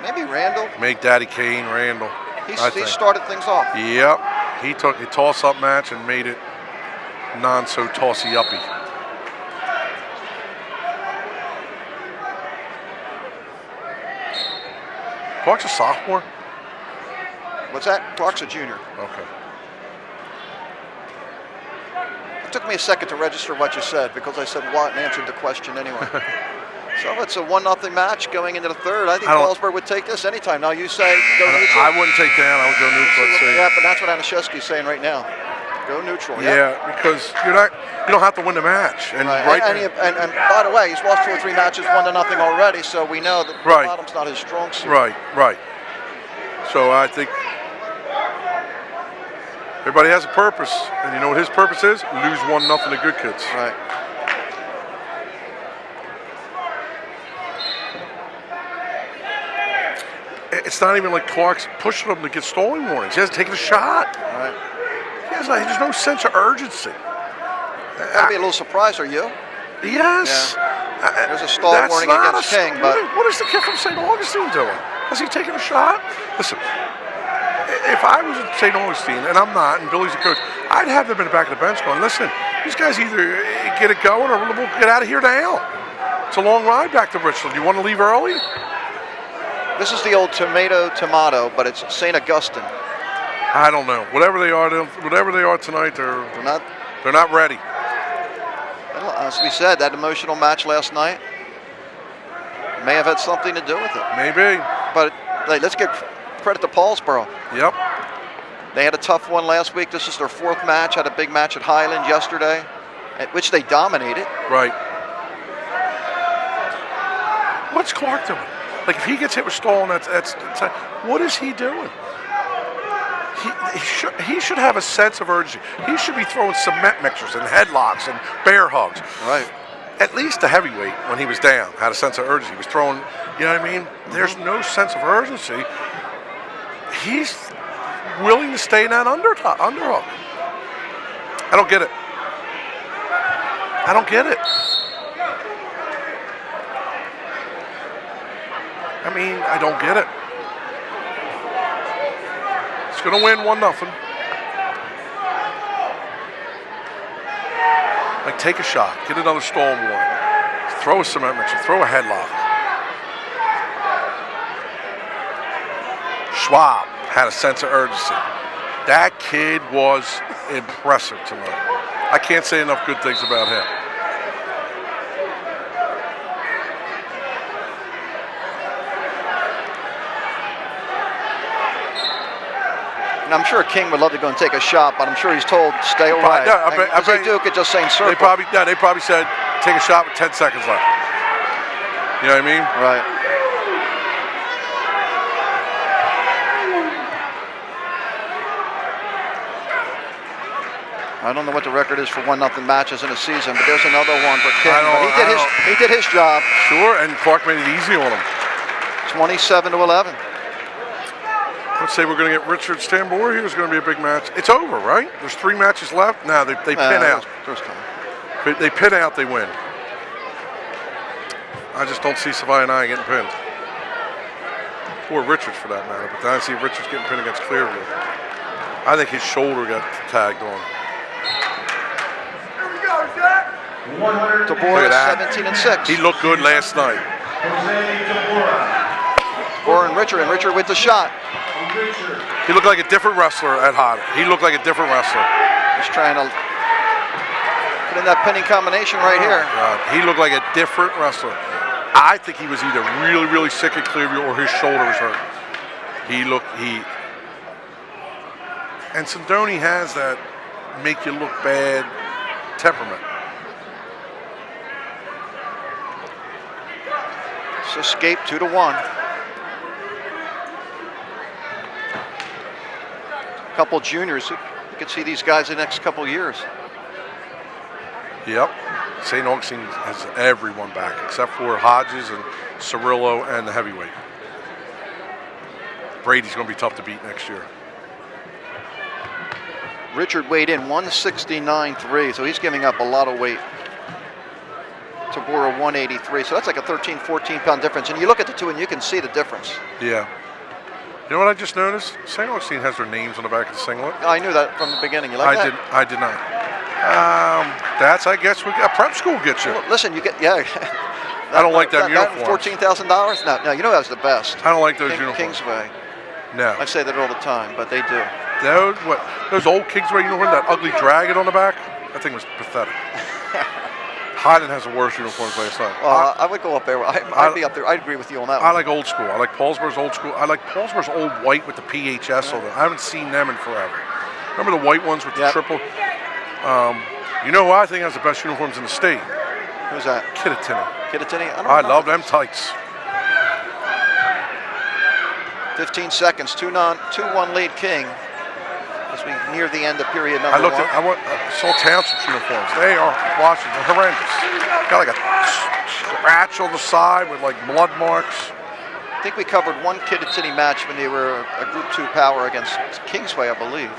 Maybe Randall. Make Daddy Kane Randall. He think. started things off. Yep. He took a toss-up match and made it non-so tossy-uppy. Clark's a sophomore? What's that? Clark's a junior. Okay. It took me a second to register what you said because I said what and answered the question anyway. So it's a 1-0 match going into the third. I think Paulsboro would take this anytime. Now you say go neutral. I wouldn't take down. I would go neutral. Let's see. Yeah, but that's what Anashevsky's saying right now. Go neutral. Yeah, because you don't have to win the match. And Right. And by the way, he's lost 2 or 3 matches, 1-0 already. So we know that the bottom's not his strong suit. Right. So I think everybody has a purpose, and you know what his purpose is? Lose 1-0 to good kids. Right. It's not even like Clark's pushing him to get stalling warnings. He hasn't taken a shot. Right. There's no sense of urgency. I'd be a little surprised, are you? Yes. Yeah. There's a stall warning against King, but what is the kid from St. Augustine doing? Has he taken a shot? Listen, if I was at St. Augustine, and I'm not, and Billy's the coach, I'd have them in the back of the bench going, listen, these guys either get it going or we'll get out of here now. It's a long ride back to Richland. You want to leave early? This is the old tomato, but it's St. Augustine. I don't know. Whatever they are tonight, they're not ready. As we said, that emotional match last night may have had something to do with it. Maybe. But hey, let's give credit to Paulsboro. Yep. They had a tough one last week. This is their 4th match. Had a big match at Highland yesterday, at which they dominated. Right. What's Clark doing? Like, if he gets hit with Stolen, that's what is he doing? He should have a sense of urgency. He should be throwing cement mixers and headlocks and bear hugs. Right. At least the heavyweight, when he was down, had a sense of urgency. He was throwing, you know what I mean? There's no sense of urgency. He's willing to stay in that underhook. I don't get it. I don't get it. I mean, I don't get it. He's going to win 1-0. Like, take a shot, get another Storm warning, throw a cement mixer, throw a headlock. Schwab had a sense of urgency. That kid was impressive tonight. I can't say enough good things about him. And I'm sure King would love to go and take a shot, but I'm sure he's told stay away. Yeah, I bet Duke at just saying circle. They probably said take a shot with 10 seconds left. You know what I mean? Right. I don't know what the record is for 1-0 matches in a season, but there's another one for King. He did his job. Sure, and Clark made it easy on him. 27-11. Let's say we're going to get Richard Stambor here. It's going to be a big match. It's over, right? There's 3 matches left. No, they pin out. They pin out, they win. I just don't see Savai and I getting pinned. Or Richards for that matter. But then I see Richards getting pinned against Clearview. I think his shoulder got tagged on. Here we go, Zach. Tabora 17-6. He looked good last night. Tabora and Richard with the shot. He looked like a different wrestler at Hot. He looked like a different wrestler. He's trying to put in that pinning combination right here. God. He looked like a different wrestler. I think he was either really, really sick at Clearview or his shoulder was hurt. And Sindoni has that make you look bad temperament. So escape 2-1. Couple juniors. You can see these guys the next couple years. Yep. St. Augustine has everyone back except for Hodges and Cirillo and the heavyweight. Brady's going to be tough to beat next year. Richard weighed in 169.3, so he's giving up a lot of weight. Tabora 183, so that's like a 13, 14 pound difference. And you look at the two and you can see the difference. Yeah. You know what I just noticed? St. Augustine has their names on the back of the singlet. I knew that from the beginning. You like that? I did not. That's, I guess, what a prep school gets you. Well, listen, you get, yeah. I don't like that uniform. $14,000? No, you know that's the best. I don't like those uniforms. Kingsway. No. I say that all the time, but they do. Those old Kingsway uniforms, that ugly dragon on the back, that thing was pathetic. Highland has the worst uniforms last night. Well, I would go up there. I'd be up there. I'd agree with you on that one. I like old school. I like Paulsboro's old school. I like Paulsboro's old white with the PHS on them. I haven't seen them in forever. Remember the white ones with the triple? You know who I think has the best uniforms in the state? Who's that? Kittatinny. Kittatinny? I love them tights. 15 seconds, 2-1 lead King as we near the end of period number one. I saw Townsend's uniforms. They are Washington, horrendous. Got like a scratch on the side with like blood marks. I think we covered one Kittatinny match when they were a Group 2 power against Kingsway, I believe.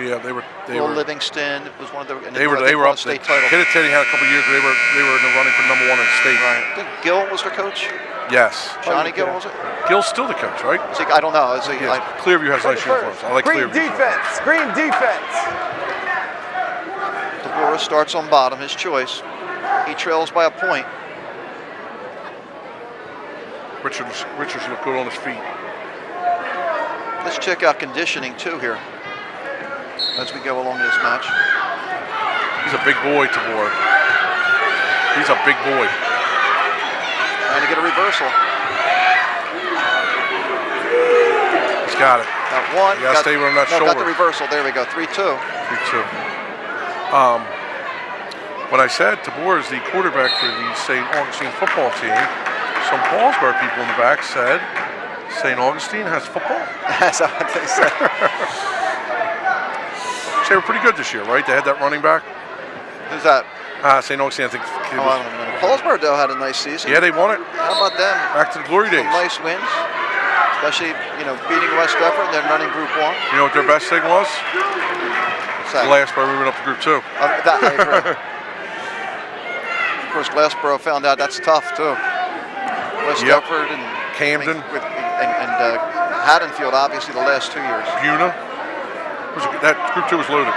Yeah, they were. Livingston was one of the. They were up state title. Kittatinny had a couple years where they were in the running for #1 in the state. Right. I think Gill was their coach. Yes. Johnny Gill, was it? Gill's still the coach, right? I don't know. Clearview has nice uniforms. I like Green Clearview. defense. Green defense. Tabora starts on bottom, his choice. He trails by a point. Richards looked good on his feet. Let's check out conditioning too here as we go along this match. He's a big boy, Tabor. He's a big boy. Trying to get a reversal. He's got it. Got one. You gotta stay on that shoulder. Got the reversal. There we go. 3-2. 3-2. When I said Tabor is the quarterback for the St. Augustine football team, some Paulsboro people in the back said St. Augustine has football. That's what they said. They were pretty good this year, right? They had that running back. Who's that? St. Augustine, I think. I don't know. Paulsboro, though, had a nice season. Yeah, they won it. How about them? Back to the glory days. Some nice wins, especially beating West Deptford and then running Group 1. You know what their best thing was? What's that? Glassboro moving up to Group 2. That I agree. Of course, Glassboro found out that's tough too. West Deptford and Camden and Haddonfield, obviously, the last 2 years. Buna. That Group 2 was loaded.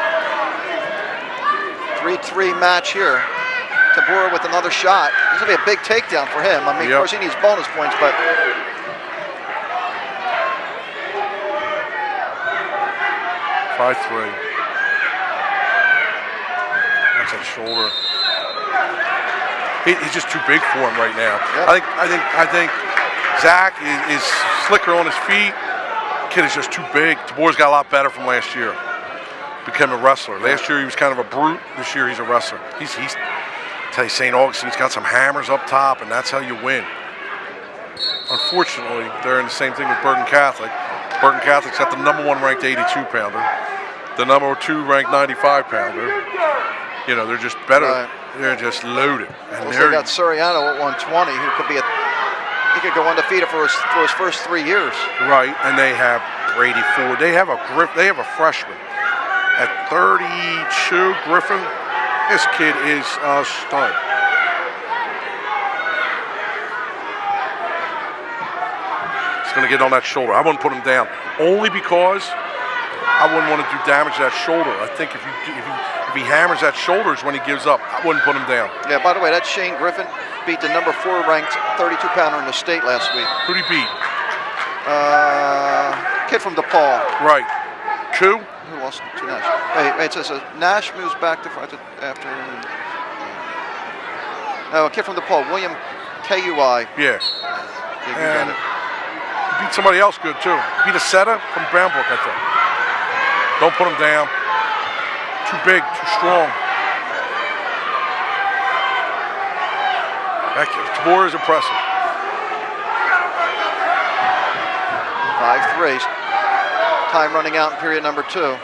3-3 match here. Tabor with another shot. This will be a big takedown for him. I mean, of course, he needs bonus points, but 5-3. That's that shoulder. He's just too big for him right now. Yep. I think Zach is slicker on his feet. Kid is just too big. Tabor's got a lot better from last year. Became a wrestler. Last year he was kind of a brute. This year he's a wrestler. He's tell you, St. Augustine's got some hammers up top, and that's how you win. Unfortunately, they're in the same thing with Bergen Catholic. Bergen Catholic's got the #1 ranked 82-pounder, the #2 ranked 95-pounder. They're just better. Right. They're just loaded. And they got Soriano at 120, who could be he could go undefeated for his first 3 years. Right, and they have Brady Ford. They have a freshman at 32, Griffin. This kid is a stud. He's going to get on that shoulder. I wouldn't put him down, only because I wouldn't want to do damage to that shoulder. I think if he hammers that shoulder is when he gives up. I wouldn't put him down. Yeah, by the way, that's Shane Griffin. Beat the #4 ranked 32-pounder in the state last week. Who'd he beat? Kid from DePaul. Right. Who? Who lost to Nash? Wait, it says Nash moves back to after. No, a kid from DePaul, William Kui. Yeah. And he beat somebody else good too. He beat a setter from Brownbrook, I think. Don't put him down. Too big, too strong. Tabor is impressive. 5-3. Time running out in period number 2.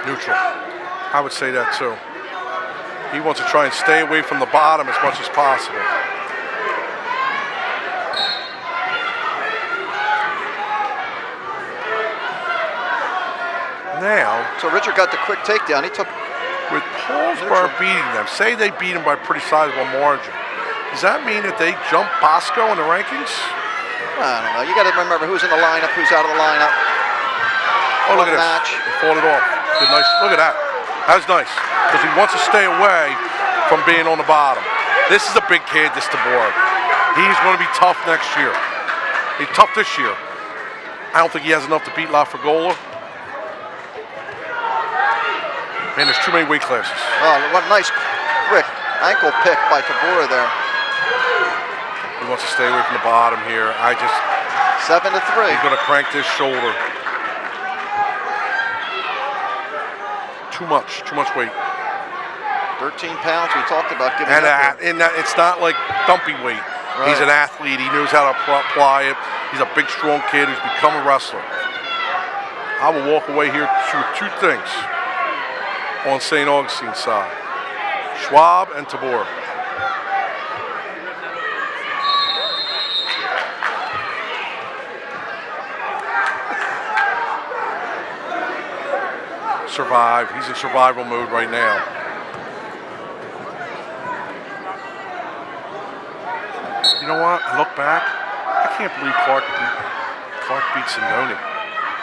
Neutral. I would say that too. He wants to try and stay away from the bottom as much as possible. Now, so Richard got the quick takedown. He took with Paulsboro beating them. Say they beat him by a pretty sizable margin. Does that mean that they jump Bosco in the rankings? I don't know. You got to remember who's in the lineup, who's out of the lineup. Oh, look at this. He fought it off. Good, nice. Look at that. That was nice because he wants to stay away from being on the bottom. This is a big kid, this Tabor. He's going to be tough next year. He's tough this year. I don't think he has enough to beat La Frigola. Man, there's too many weight classes. Oh, what a nice, quick ankle pick by Tabor there. He wants to stay away from the bottom here. 7-3. He's going to crank this shoulder. Too much weight. 13 pounds. We talked about giving it's not like dumpy weight. Right. He's an athlete. He knows how to apply it. He's a big, strong kid who's become a wrestler. I will walk away here with 2 things on St. Augustine's side. Schwab and Tabor. Survive. He's in survival mode right now. You know what? I look back. I can't believe Clark beat Sinoni.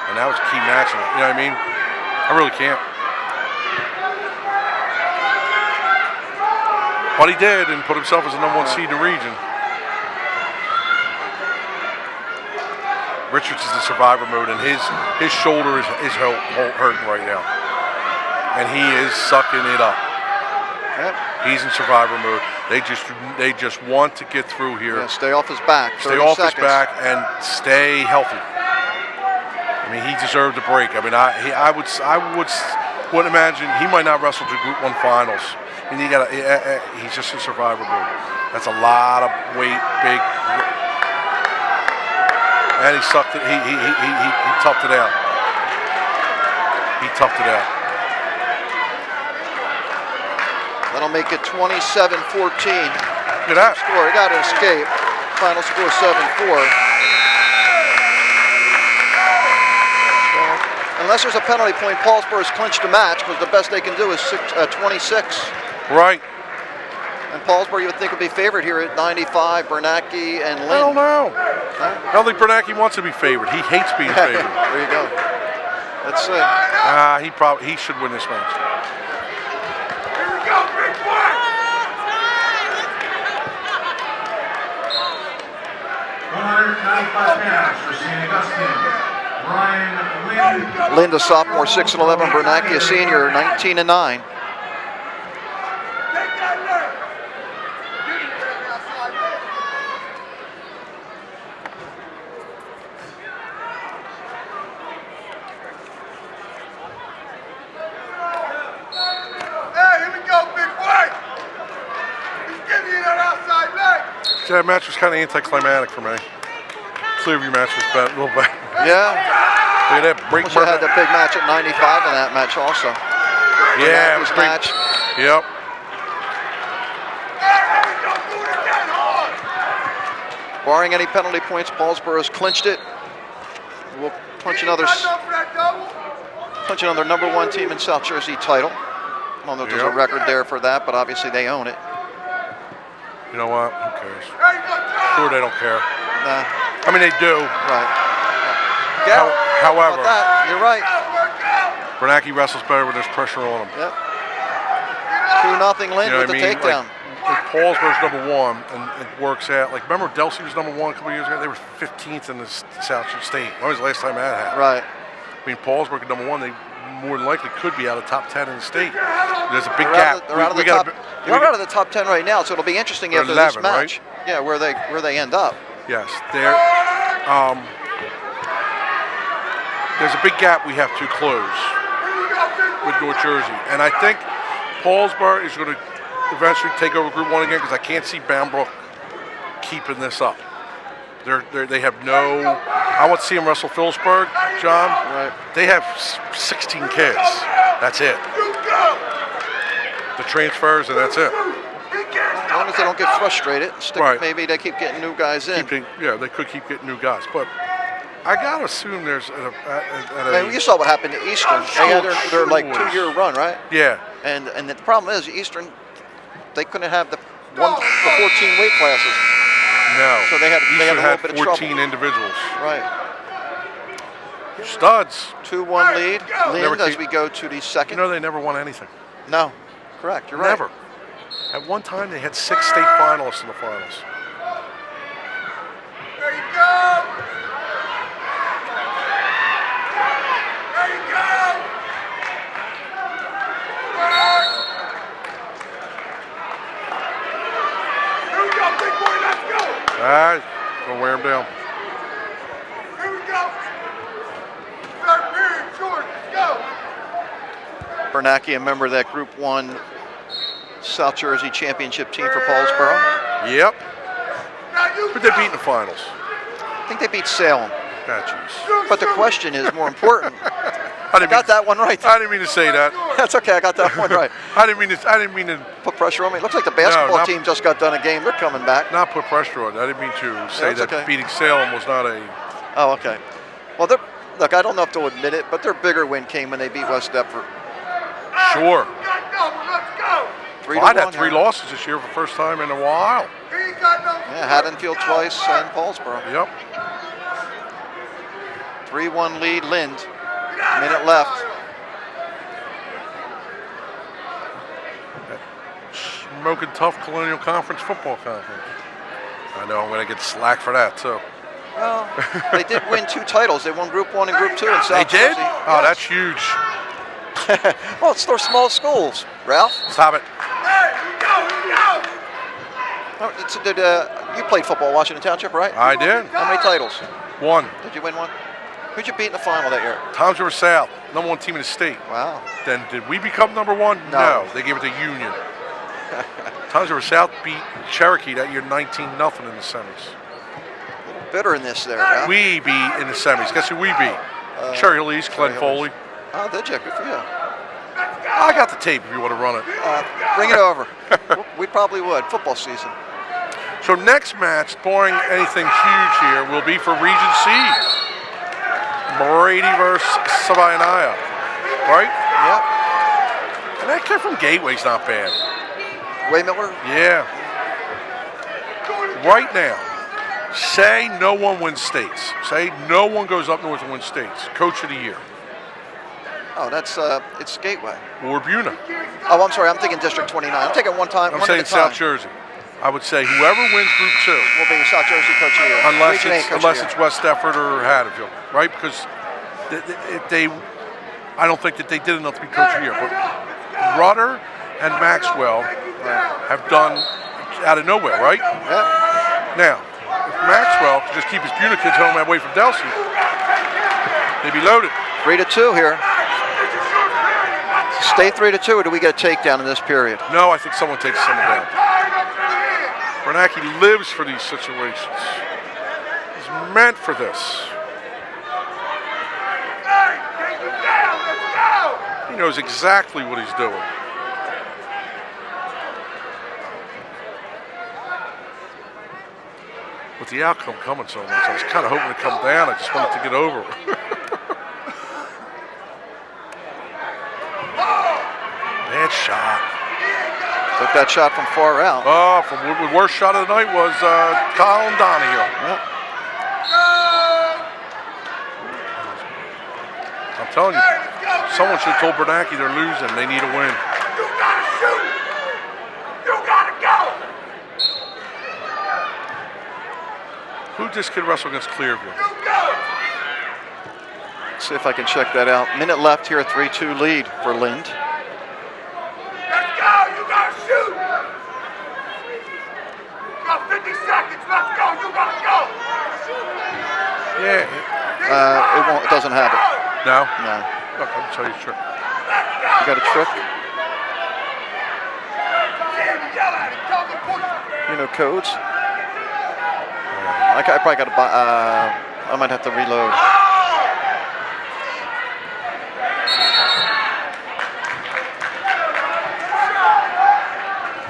And that was a key match. You know what I mean? I really can't. But he did and put himself as the #1 seed in the region. Richards is in survivor mode, and his shoulder is hurting right now, and he is sucking it up. Yep. He's in survivor mode. They just want to get through here. Yeah, stay off his back. Stay off his back and stay healthy. I mean, he deserved a break. I mean, I would imagine he might not wrestle to Group 1 finals. I mean, he's just in survivor mode. That's a lot of weight, big. And he sucked it. He toughed it out. He toughed it out. That'll make it 27-14. Look at that. Score. He got to escape. Final score 7-4. So, unless there's a penalty point, Paulsboro's clinched the match because the best they can do is 26. Right. And Paulsboro, you would think, would be favored here at 95. Bernacki and Lynn. I don't know. Huh? I don't think Bernacki wants to be favored. He hates being favored. There you go. Let's see. He should win this match. Here we go, big boy! 195 pounds for St. Augustine, Ryan Lynn. Lynn, a sophomore, 6'11". Bernacki, a senior, 19-9. Take that leg! Outside leg. Hey, here we go, big boy! He's giving you that outside leg! That match was kind of anticlimactic for me. Clearview match was a little better. Yeah. Look at that break. Also had the big match at 95 in that match also. Yeah, it was great. Match. Yep. Hey, here we go, do it again, hard! Barring any penalty points, Paulsboro's clinched it. We'll punch another #1 team in South Jersey title. I don't know if there's a record there for that, but obviously they own it. You know what? Who cares? Hey, go, John! Sure, they don't care. Nah, I mean, they do. right. Yeah, However, about that, you're right. Work out! Bernacki wrestles better when there's pressure on him. Yep. 2-0 Lynn You know with what the I mean? takedown. Like Paulsboro's #1, and it works out. Like, remember Delsey was #1 a couple years ago? They were 15th in the South State. When was the last time that happened? Right. I mean, Paulsboro at #1, they more than likely could be out of top 10 in the state. There's a big They're gap. out of the top 10 right now, so it'll be interesting They're after 11, this match. right? Yeah, where they end up. Yes, there's a big gap we have to close with North Jersey, and I think Paulsboro is going to eventually take over Group 1 again because I can't see Bambrook keeping this up. They have no. I want to see them wrestle Phillipsburg, John. Right. They have 16 kids. That's it. The transfers, and that's it. As long as they don't get frustrated, Right. maybe they keep getting new guys in. They could keep getting new guys, but I gotta assume there's I mean, you saw what happened to Eastern. They had their like 2-year run, right? yeah. And the problem is Eastern, they couldn't have the 14 weight classes. No. So they had a little had bit of 14 trouble. individuals. Right. Studs. 2-1 lead. Never Lynn as keep- we go to the You second. know they never won anything. No. Correct. You're right. Never. At one time they had 6 state finalists in the finals. There you go! There you go! Here we go, big boy, let's go! All right, gonna wear them down. Here we go! Third period, George, let's go! Bernacki, a member of that Group 1 South Jersey championship team for Paulsboro. Yep. Now you But they beat in the finals. I think they beat Salem. Ah, jeez. But the question is more important. I Got that one right. I didn't mean to say that. That's okay. I got that one right. I didn't mean to Put pressure on me. Looks like the basketball not- team just got done a game. They're coming back. not put pressure on. I didn't mean to say that's that okay. beating Salem was not a. Oh, okay. Well, look, I don't know if they'll admit it, but their bigger win came when they beat West Deptford. Sure. got double, let's go! 3-1 I'd had 3 here. losses this year for the first time in a while. He ain't got no. Yeah, Haddonfield twice and Paulsboro. Yep. 3-1 lead, Lind. Minute left. Smoking Tough Colonial Conference Football Conference. I know I'm going to get slack for that, too. Well, they did win 2 titles. They won Group 1 and Group 2 in South They did? Jersey. Oh, Yes. that's huge. Well, it's their small schools, Ralph. Stop it. Hey, go! You played football at Washington Township, right? I did. How many titles? 1. Did you win one? Who'd you beat in the final that year? Tom's River South, number 1 team in the state. Wow. Then did we become number 1? No. They gave it to Union. Tom's River South beat Cherokee that year 19-0 in the semis. Bitter in this there, Ralph. We beat in the semis. Guess who we beat? Cherry Lee's, Glenn Foley. Oh, did you? Good for you. I got the tape if you want to run it. Bring it over. We probably would. Football season. So next match, barring anything huge here, will be for Region C. Brady versus Savannah, right? Yep. And that kid from Gateway's not bad. Way Miller? Yeah. Right now, say no one wins states. Say no one goes up north and wins states. Coach of the year. Oh, that's it's Gateway. Or Buna. Oh, I'm sorry. I'm thinking District 29. I'm taking one time. I'm one saying at a time. South Jersey. I would say whoever wins Group 2. Will be South Jersey Coach of the Year. Unless it's West Stafford or Haddonfield, right? Because I don't think that they did enough to be Coach of the Year. But Rudder and Maxwell have done out of nowhere, right? Yep. Now, if Maxwell could just keep his Buna kids home away from Delsey, they'd be loaded. 3-2 here. Stay 3-2, or do we get a takedown in this period? No, I think someone takes someone down. Bernanke lives for these situations. He's meant for this. He knows exactly what he's doing. With the outcome coming so much, I was kind of hoping to come down. I just wanted to get over. Bad shot. Took that shot from far out. Oh, from the worst shot of the night was Colin Donahue. Yep. I'm telling you, someone should have told Bernanke they're losing. They need a win. You gotta shoot! You gotta go! Who did this kid wrestle against Clearview? You go! See if I can check that out. Minute left here, 3-2 lead for Lind. Let's go! You gotta shoot! You got 50 seconds. Let's go! You gotta go! Yeah. It doesn't have it. No? No. Look, I'll tell you a trick. You got a trick? Yell at him. Tell him to push him. You know codes? I probably got to buy. I might have to reload.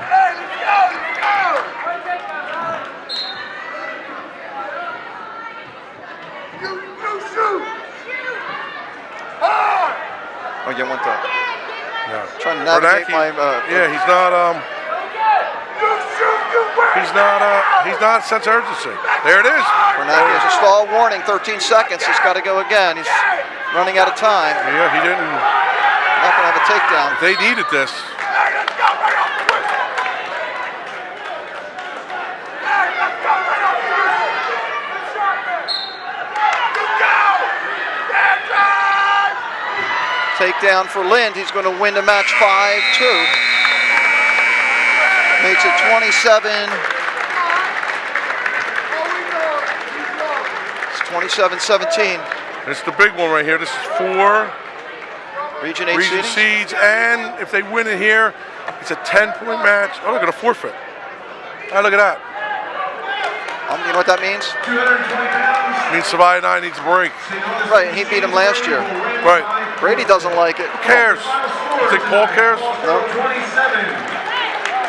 Hey, let's go! You shoot! Hard! Oh, you want that? No. Trying to navigate Bernanke, my. yeah, he's not. You shoot! You win! He's not a sense of urgency. There it is. Bernanke has a stall warning. 13 seconds. He's got to go again. He's running out of time. Yeah, he didn't. Not going to have a takedown. They needed this. Hey, let's go right off the whistle! Hey, let's go right off the whistle! You go! That's right! Takedown for Lind. He's going to win the match 5-2. Makes it 27. It's 27-17. It's the big one right here. This is for Region 8 Region seeding. Seeds, and if they win it here, it's a 10-point match. Oh, they're going to forfeit. Oh, look at that. You know what that means? 220 pounds. Means Savannah and I needs a break. Right, and he beat him last year. Right. Brady doesn't like it. Who cares? You think Paul cares? No. 27.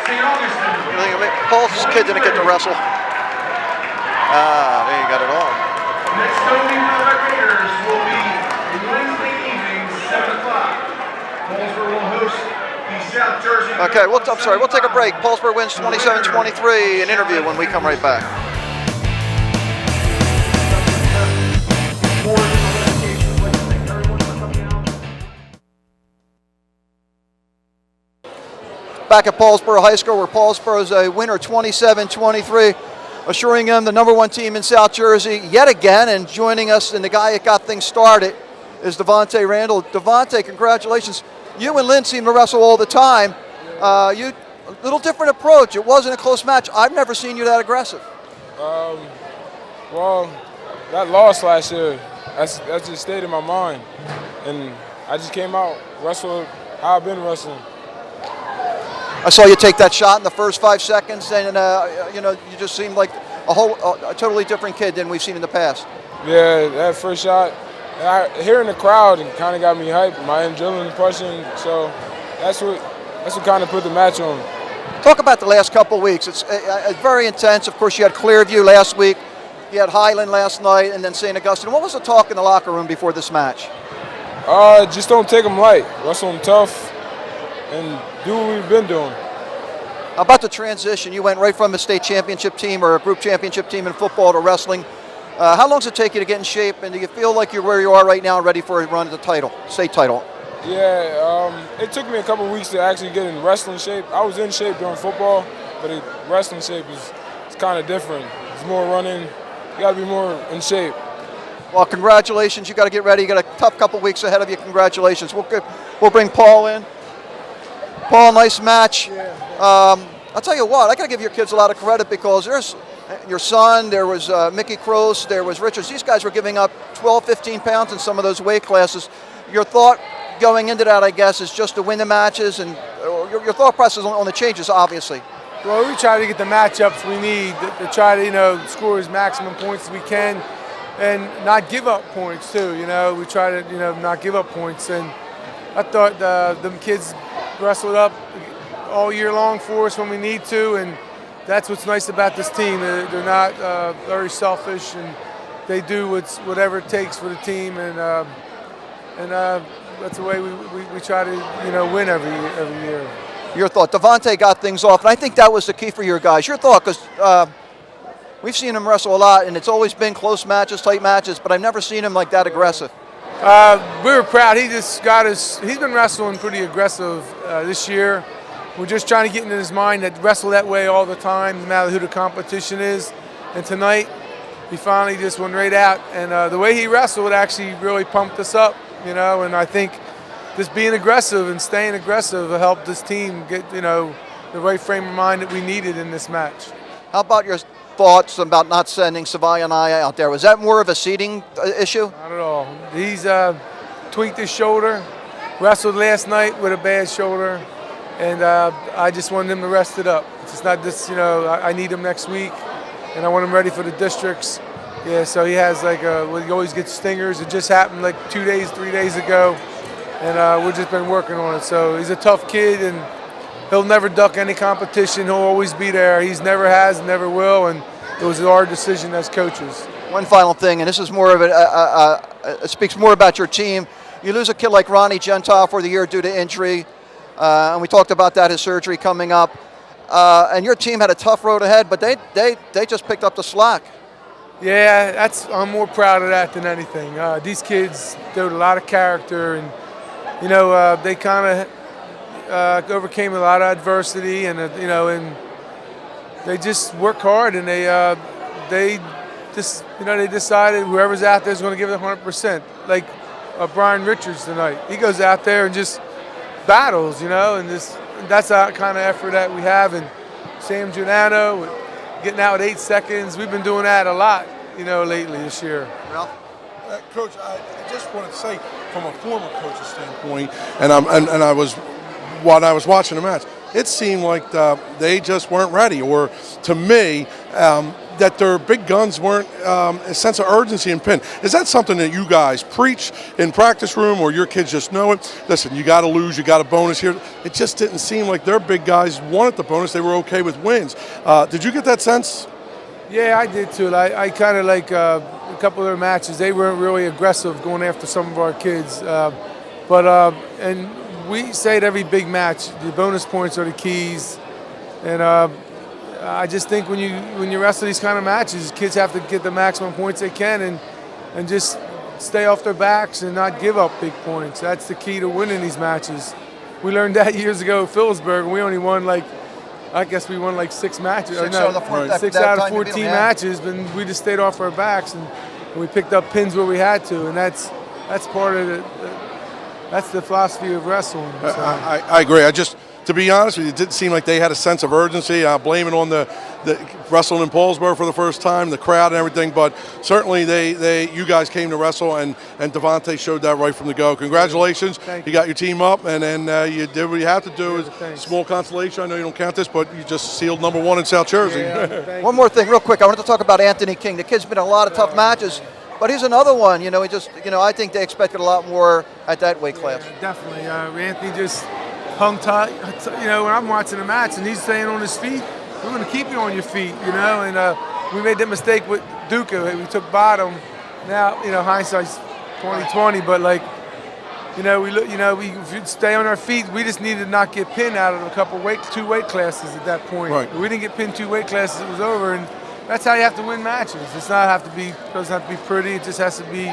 St. Augustine. Paul's kid didn't get to wrestle. There you got it all. Next opening for the Red Raiders will be Wednesday evening, 7 o'clock. Paulsboro will host the South Jersey. Okay, I'm sorry, we'll take a break. Paulsboro wins 27-23. An interview when we come right back. back at Paulsboro High School, where Paulsboro is a winner 27-23, assuring them the #1 team in South Jersey yet again. And joining us, and the guy that got things started, is Devontae Randall. Devontae, congratulations. You and Lynn seem to wrestle all the time. You a little different approach. It wasn't a close match. I've never seen you that aggressive. Well, that loss last year, that just stayed in my mind. And I just came out, wrestled how I've been wrestling. I saw you take that shot in the first 5 seconds, and you just seemed like a totally different kid than we've seen in the past. Yeah, that first shot, hearing the crowd kind of got me hyped. My adrenaline pushing, so that's what kind of put the match on. Talk about the last couple of weeks. It's very intense. Of course, you had Clearview last week, you had Highland last night, and then St. Augustine. What was the talk in the locker room before this match? Just don't take them light. Wrestle them tough and do what we've been doing. How about the transition? You went right from a state championship team or a group championship team in football to wrestling. How long does it take you to get in shape, and do you feel like you're where you are right now, ready for a run at the state title? Yeah, it took me a couple weeks to actually get in wrestling shape. I was in shape during football, but wrestling shape is kind of different. It's more running. You got to be more in shape. Well, congratulations. You got to get ready. You got a tough couple weeks ahead of you. Congratulations. We'll bring Paul in. Paul, nice match. I'll tell you what, I got to give your kids a lot of credit, because there's your son, there was Mickey Kroos, there was Richards. These guys were giving up 12, 15 pounds in some of those weight classes. Your thought going into that, I guess, is just to win the matches, and your thought process on the changes, obviously. Well, we try to get the matchups we need to try to, score as maximum points as we can, and not give up points too. We try to, not give up points. And I thought them kids wrestled up all year long for us when we need to, and that's what's nice about this team. They're not very selfish, and they do whatever it takes for the team, and that's the way we try to win every year. Your thought. Devontae got things off, and I think that was the key for your guys. Your thought, because we've seen him wrestle a lot, and it's always been close matches, tight matches, but I've never seen him like that aggressive. We were proud. He just got us. He's been wrestling pretty aggressive this year. We're just trying to get in his mind that wrestle that way all the time, no matter who the competition is. And tonight, he finally just went right out. And the way he wrestled actually really pumped us up, and I think just being aggressive and staying aggressive helped this team get, the right frame of mind that we needed in this match. How about your thoughts about not sending Savaya and I out there? Was that more of a seating issue? Not at all. He's tweaked his shoulder, wrestled last night with a bad shoulder, and I just wanted him to rest it up. It's not just, I need him next week, and I want him ready for the districts. Yeah, so he has he always gets stingers. It just happened 3 days ago, and we've just been working on it. So he's a tough kid, and he'll never duck any competition. He'll always be there. He's never has, never will, and it was our decision as coaches. One final thing, and this is more of it speaks more about your team. You lose a kid like Ronnie Gentile for the year due to injury, and we talked about that, his surgery coming up. And your team had a tough road ahead, but they just picked up the slack. Yeah, I'm more proud of that than anything. These kids showed a lot of character, and they kind of overcame a lot of adversity, and and they just worked hard, and they decided whoever's out there is going to give it 100%. Like Brian Richards tonight, he goes out there and just battles, and that's the kind of effort that we have. And Sam Giordano getting out at 8 seconds, we've been doing that a lot, lately this year. Ralph? Coach, I just wanted to say, from a former coach's standpoint, and when I was watching the match, it seemed like they just weren't ready, or to me, that their big guns weren't a sense of urgency and pin. Is that something that you guys preach in practice room, or your kids just know it? Listen, you got to lose, you got a bonus here. It just didn't seem like their big guys wanted the bonus. They were okay with wins. Did you get that sense? Yeah, I did too. I kind of a couple of their matches, they weren't really aggressive going after some of our kids. And we say at every big match, the bonus points are the keys. And I just think when you wrestle these kind of matches, kids have to get the maximum points they can and just stay off their backs and not give up big points. That's the key to winning these matches. we learned that years ago at Phillipsburg, and we only won I guess we won 6 matches. Six out of the four- that- 6 that out of time you beat 14 them, yeah. matches, but we just stayed off our backs and we picked up pins where we had to, and that's part of that's the philosophy of wrestling. So. I agree. To be honest with you, it didn't seem like they had a sense of urgency. I blame it on the wrestling in Paulsboro for the first time, the crowd and everything. But certainly, you guys came to wrestle, and Devontae showed that right from the go. Congratulations! Thank you got your team up, and then you did what you have to do. Yeah, Is thanks. small consolation. I know you don't count this, but you just sealed #1 in South Jersey. Yeah, One more thing, real quick. I wanted to talk about Anthony King. The kid's been in a lot of tough matches, but he's another one. You know, I think they expected a lot more at that weight class. Yeah, definitely. Anthony just hung tight. You know, when I'm watching the match and he's staying on his feet, we're going to keep you on your feet, you know. And we made that mistake with Duca. We took bottom. Now, you know, hindsight's 20/20, but if you stay on our feet, we just needed to not get pinned out of two weight classes at that point. Right. We didn't get pinned 2 weight classes, it was over, and that's how you have to win matches. Doesn't have to be pretty. It just has to be,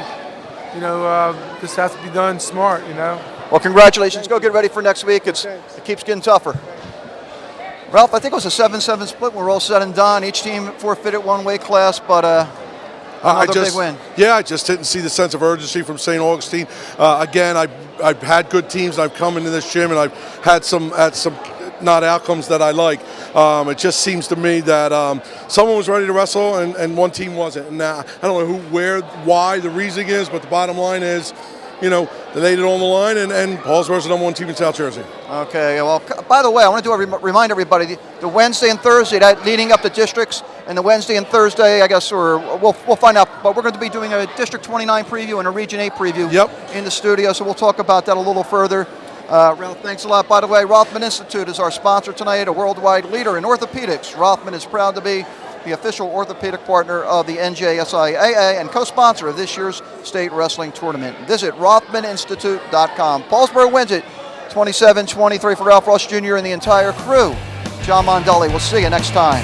just has to be done smart, you know. Well, congratulations. Go get ready for next week. It keeps getting tougher. Ralph, I think it was a 7-7 split. We're all said and done. Each team forfeited 1 weight class, but another big win. Yeah, I just didn't see the sense of urgency from St. Augustine. Again, I've had good teams. I've come into this gym and I've had some not outcomes that I like. It just seems to me that someone was ready to wrestle and one team wasn't. And I don't know why the reasoning is, but the bottom line is, they laid it on the line, and Paulsboro's the #1 team in South Jersey. Okay, well, by the way, I want to remind everybody, the Wednesday and Thursday, that leading up to districts, and the Wednesday and Thursday, I guess, or we'll find out, but we're going to be doing a District 29 preview and a Region 8 preview in the studio, so we'll talk about that a little further. Ralph, thanks a lot. By the way, Rothman Institute is our sponsor tonight, a worldwide leader in orthopedics. Rothman is proud to be the official orthopedic partner of the NJSIAA and co-sponsor of this year's state wrestling tournament. Visit RothmanInstitute.com. Paulsboro wins it 27-23 for Ralph Ross Jr. and the entire crew. John Mondelli. We'll see you next time.